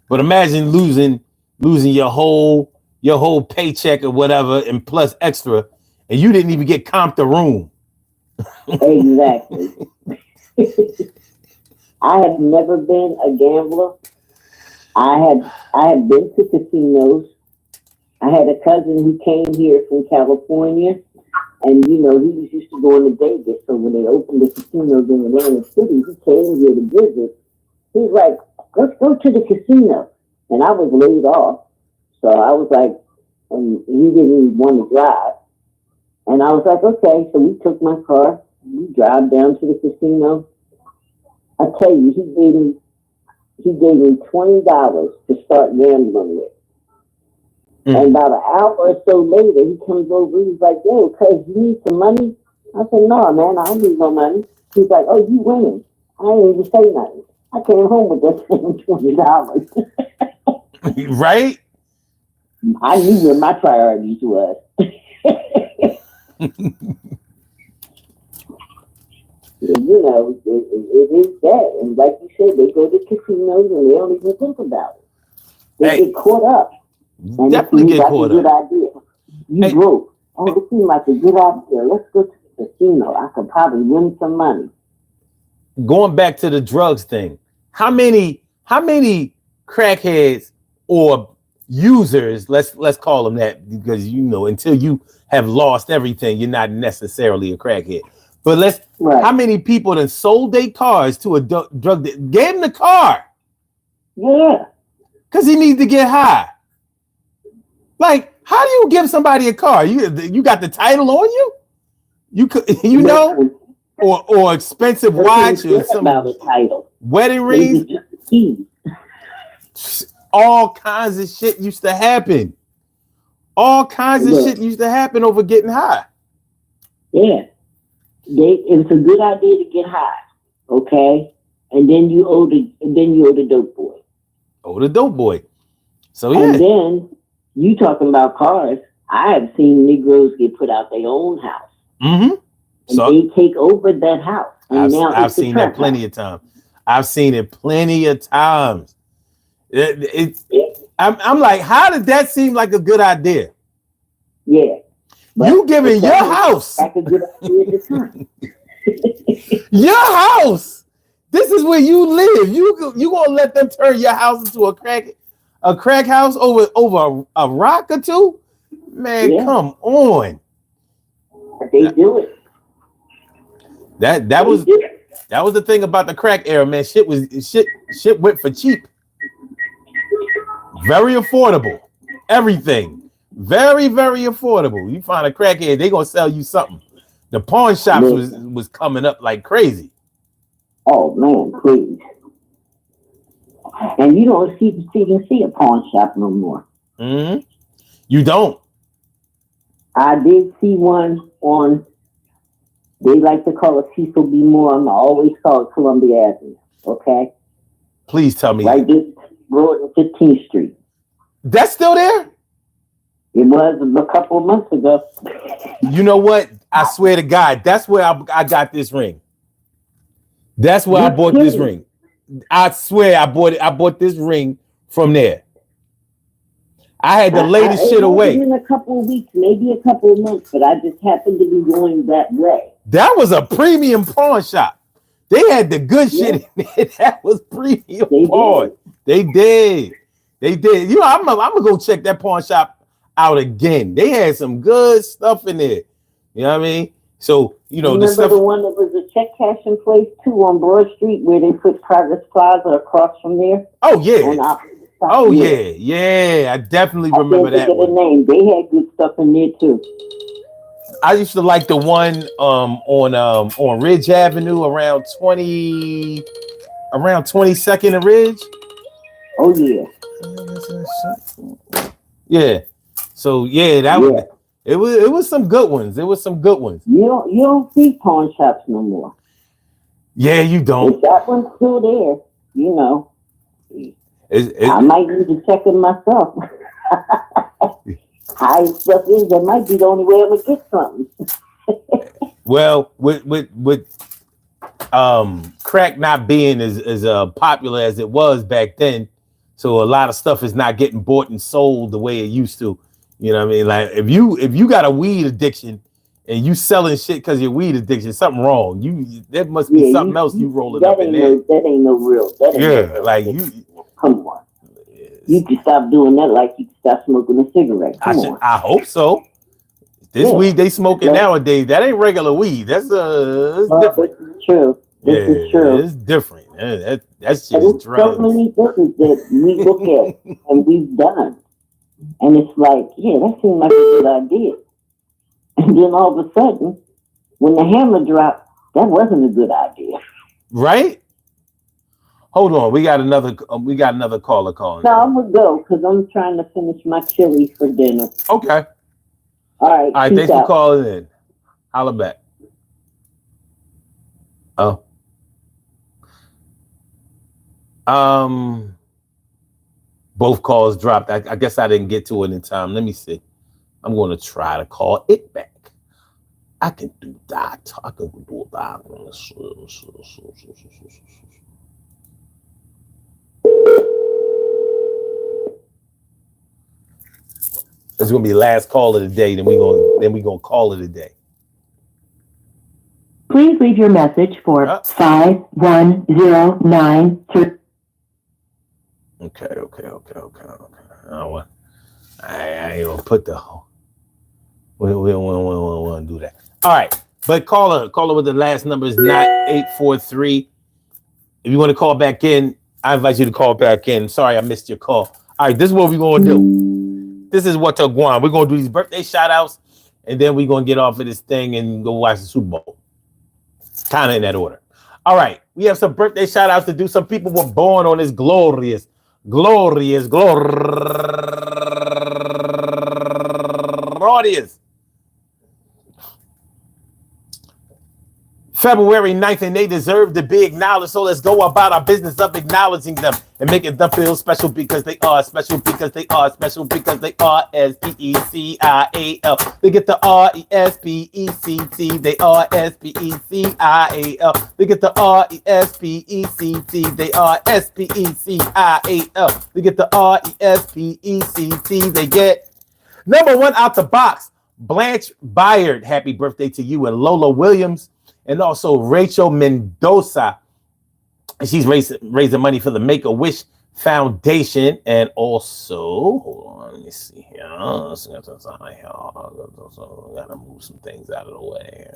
but imagine losing your whole paycheck or whatever, and plus extra, and you didn't even get comped a room. Exactly. I have never been a gambler. I have been to casinos. I had a cousin who came here from California, and he was used to going to Vegas. So when they opened the casinos in Atlantic City, he came here to visit. He's like, "Let's go to the casino," and I was laid off, so I was like, and he didn't want to drive, and I was like, okay. So we took my car, we drive down to the casino. I tell you, he gave me $20 to start gambling with. And about an hour or so later, he comes over. He's like, "Yo, cuz, you need some money?" I said, "No, man, I don't need no money." He's like, "Oh, you winning?" I didn't even say nothing. I came home with that same $20. Right? I knew where my priorities was. It is that. And like you said, they go to casinos and they don't even think about it. They get caught up. And Definitely get caught up. Good up. idea. You broke. Oh, it seemed like a good idea. Let's go to the casino. I could probably win some money. Going back to the drugs thing, how many crackheads or users, let's call them that, because until you have lost everything, you're not necessarily a crackhead. But how many people that sold their cars to a drug that gave him the car? Yeah. Because he needs to get high. Like, how do you give somebody a car? You got the title on you? Or expensive watch or some title. Wedding rings. All kinds of shit used to happen. All kinds of shit used to happen over getting high. Yeah. It's a good idea to get high, okay? And then you owe the dope boy. Oh, the dope boy. So yeah. And then you talking about cars. I have seen Negroes get put out their own house. Mm-hmm. And they take over that house. And I've seen that plenty of times. I've seen it plenty of times. I'm like, how did that seem like a good idea? Yeah. You giving your house. That's a good idea at the time. Your house. This is where you live. You gonna let them turn your house into a crack house over a rock or two? Man, come on. They do it. That was the thing about the crack era, man. Shit went for cheap. Very affordable. Everything. Very, very affordable. You find a crackhead, they gonna sell you something. The pawn shops was coming up like crazy. Oh man, please. And you don't even see a pawn shop no more. Mm-hmm. You don't. I did see one on, they like to call it Cecil B. Moore. I always call it Columbia Avenue. Okay? Please tell me. Right this road on 15th Street. That's still there? It was a couple of months ago. You know what? I swear to God, that's where I got this ring. That's where I bought this ring. I swear I bought this ring from there. I had the latest shit away. In a couple of weeks, maybe a couple of months, but I just happened to be going that way. That was a premium pawn shop. They had the good shit in there. That was premium pawn. They did. I'm gonna go check that pawn shop out again. They had some good stuff in there. You know what I mean? So, remember the stuff. The one that was a check cashing place too on Broad Street where they put Progress Plaza across from there? Oh yeah. Oh yeah. I definitely remember that one. Name. They had good stuff in there too. I used to like the one on Ridge Avenue around 22nd and Ridge. Oh yeah. Yeah. So that was it was some good ones. There was some good ones. You don't see pawn shops no more. Yeah, you don't. If that one's still there, I might need to check it myself. High stuff is, that might be the only way I'm gonna get something. Well, with crack not being as popular as it was back then. So a lot of stuff is not getting bought and sold the way it used to. You know what I mean? Like if you got a weed addiction and you selling shit because your weed addiction, something wrong. There must be something else you rolling up in there. That ain't no real. Like you. Come on. You can stop doing that like you can stop smoking a cigarette. I hope so. This weed they smoking nowadays, that ain't regular weed. That's different. This is true. This is true. It's different. That's just drugs. So many things that we look at and we've done. And it's like, that seemed like a good idea. And then all of a sudden, when the hammer dropped, that wasn't a good idea. Right? Hold on, we got another caller calling. No, I'm gonna go because I'm trying to finish my chili for dinner. Okay. All right. Thanks for calling in. Holla back. Oh. Both calls dropped. I guess I didn't get to it in time. Let me see. I'm going to try to call it back. I can do that. I can do that. It's gonna be the last call of the day. Then we gonna call it a day. Please leave your message for 5109. Okay. I ain't gonna put the. We don't want to do that. All right, but caller with the last number is 9843. If you want to call back in, I invite you to call back in. Sorry, I missed your call. All right, this is what we're gonna do. This is what to go on. We're gonna do these birthday shout outs, and then we're gonna get off of this thing and go watch the Super Bowl. Kind of in that order. All right, we have some birthday shout outs to do. Some people were born on this glorious February 9th, and they deserve to be acknowledged. So let's go about our business of acknowledging them and making them feel special because they are special, because they are special, because they are S-P-E-C-I-A-L. They get the R-E-S-P-E-C-T. They are S-P-E-C-I-A-L. They get the R-E-S-P-E-C-T. They are S-P-E-C-I-A-L. They get the R-E-S-P-E-C-T. They get number one out the box, Blanche Byard. Happy birthday to you. And Lola Williams. And also Rachel Mendoza. And she's raising money for the Make-A-Wish Foundation. And also, hold on, let me see here. Gotta move some things out of the way.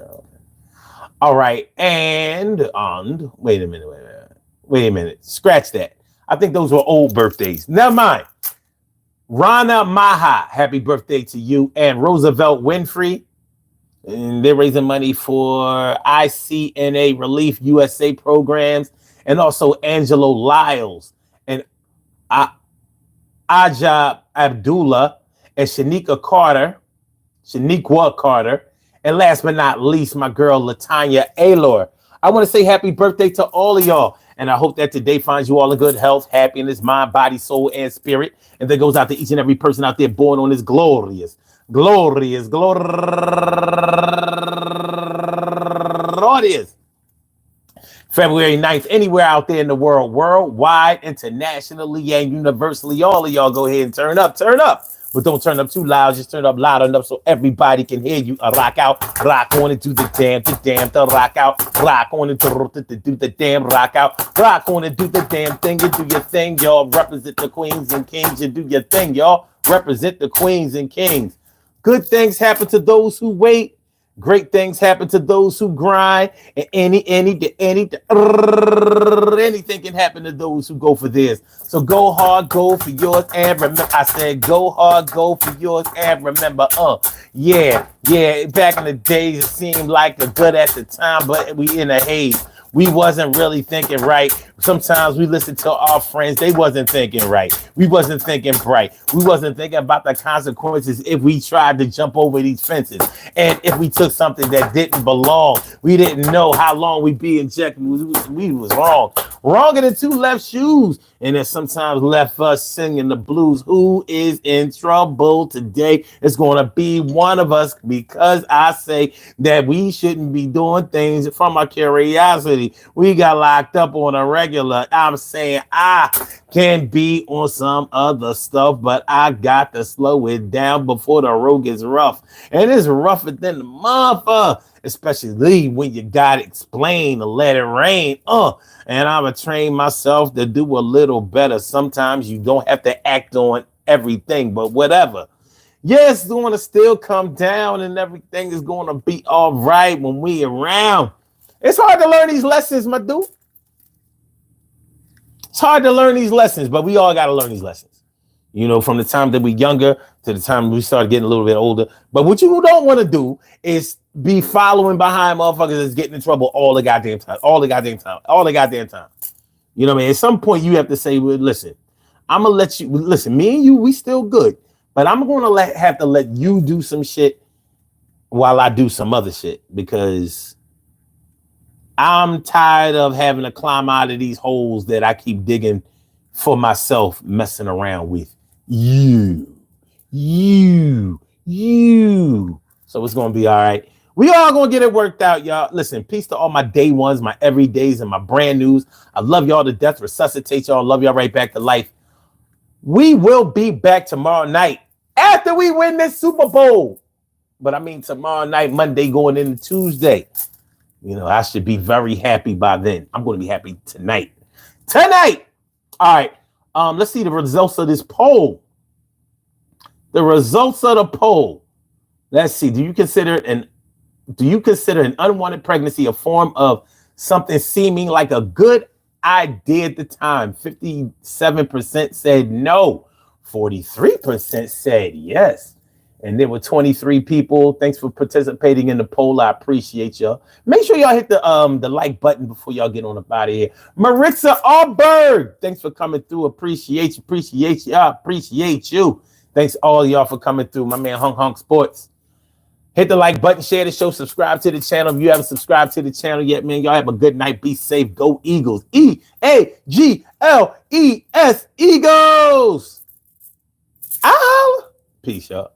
All right, and wait a minute. Scratch that. I think those were old birthdays. Never mind. Rana Maha, happy birthday to you. And Roosevelt Winfrey. And they're raising money for ICNA Relief USA programs, and also Angelo Lyles and Aja Abdullah and Shaniqua Carter, and last but not least, my girl Latanya Aylor. I want to say happy birthday to all of y'all, and I hope that today finds you all in good health, happiness, mind, body, soul, and spirit. And that goes out to each and every person out there born on this glorious February 9th, anywhere out there in the world, worldwide, internationally, and universally. All of y'all go ahead and turn up. But don't turn up too loud. Just turn up loud enough so everybody can hear you. Rock out, rock on and do the damn, the rock out, rock on and do the damn, rock out, rock on and do the damn thing. You do your thing, y'all. Represent the queens and kings. You do your thing, y'all. Represent the queens and kings. Good things happen to those who wait. Great things happen to those who grind. And anything can happen to those who go for theirs. So go hard, go for yours, and remember. I said go hard, go for yours, and remember. Yeah. Back in the days, it seemed like a good at the time, but we in a haze. We wasn't really thinking right. Sometimes we listen to our friends. They wasn't thinking right. We wasn't thinking bright. We wasn't thinking about the consequences if we tried to jump over these fences. And if we took something that didn't belong, we didn't know how long we'd be in check. We was wrong. Wronger than two left shoes. and it sometimes left us singing the blues. Who is in trouble today? It's going to be one of us, because I say that we shouldn't be doing things from our curiosity. We got locked up on a regular. I'm saying I can be on some other stuff, but I got to slow it down before the road gets rough. And it's rougher than the motherfucker, especially when you got to explain to let it rain. And I'm going to train myself to do a little better. Sometimes you don't have to act on everything, but whatever. Yes, it's going to still come down and everything is going to be all right when we around. It's hard to learn these lessons, my dude. It's hard to learn these lessons, but we all got to learn these lessons. You know, from the time that we're younger to the time we start getting a little bit older. But what you don't want to do is be following behind motherfuckers that's getting in trouble all the goddamn time. You know what I mean? At some point, you have to say, well, listen, I'm going to let you, listen, me and you, we still good. But I'm going to have to let you do some shit while I do some other shit, because I'm tired of having to climb out of these holes that I keep digging for myself, messing around with you. So it's going to be all right. We all going to get it worked out, y'all. Listen, peace to all my day ones, my everydays, and my brand news. I love y'all to death. Resuscitate y'all. Love y'all right back to life. We will be back tomorrow night after we win this Super Bowl. But I mean tomorrow night, Monday going into Tuesday. You know, I should be very happy by then. I'm going to be happy tonight. All right. Let's see the results of this poll. The results of the poll. Let's see. Do you consider an unwanted pregnancy a form of something seeming like a good idea at the time? 57% said no. 43% said yes. And there were 23 people. Thanks for participating in the poll. I appreciate y'all. Make sure y'all hit the like button before y'all get on up out of here. Maritza Allberg, thanks for coming through. Appreciate you. Thanks all y'all for coming through. My man Hunk Sports. Hit the like button, share the show, subscribe to the channel. If you haven't subscribed to the channel yet, man, y'all have a good night. Be safe. Go Eagles. EAGLES. Eagles. Ow. Peace, y'all.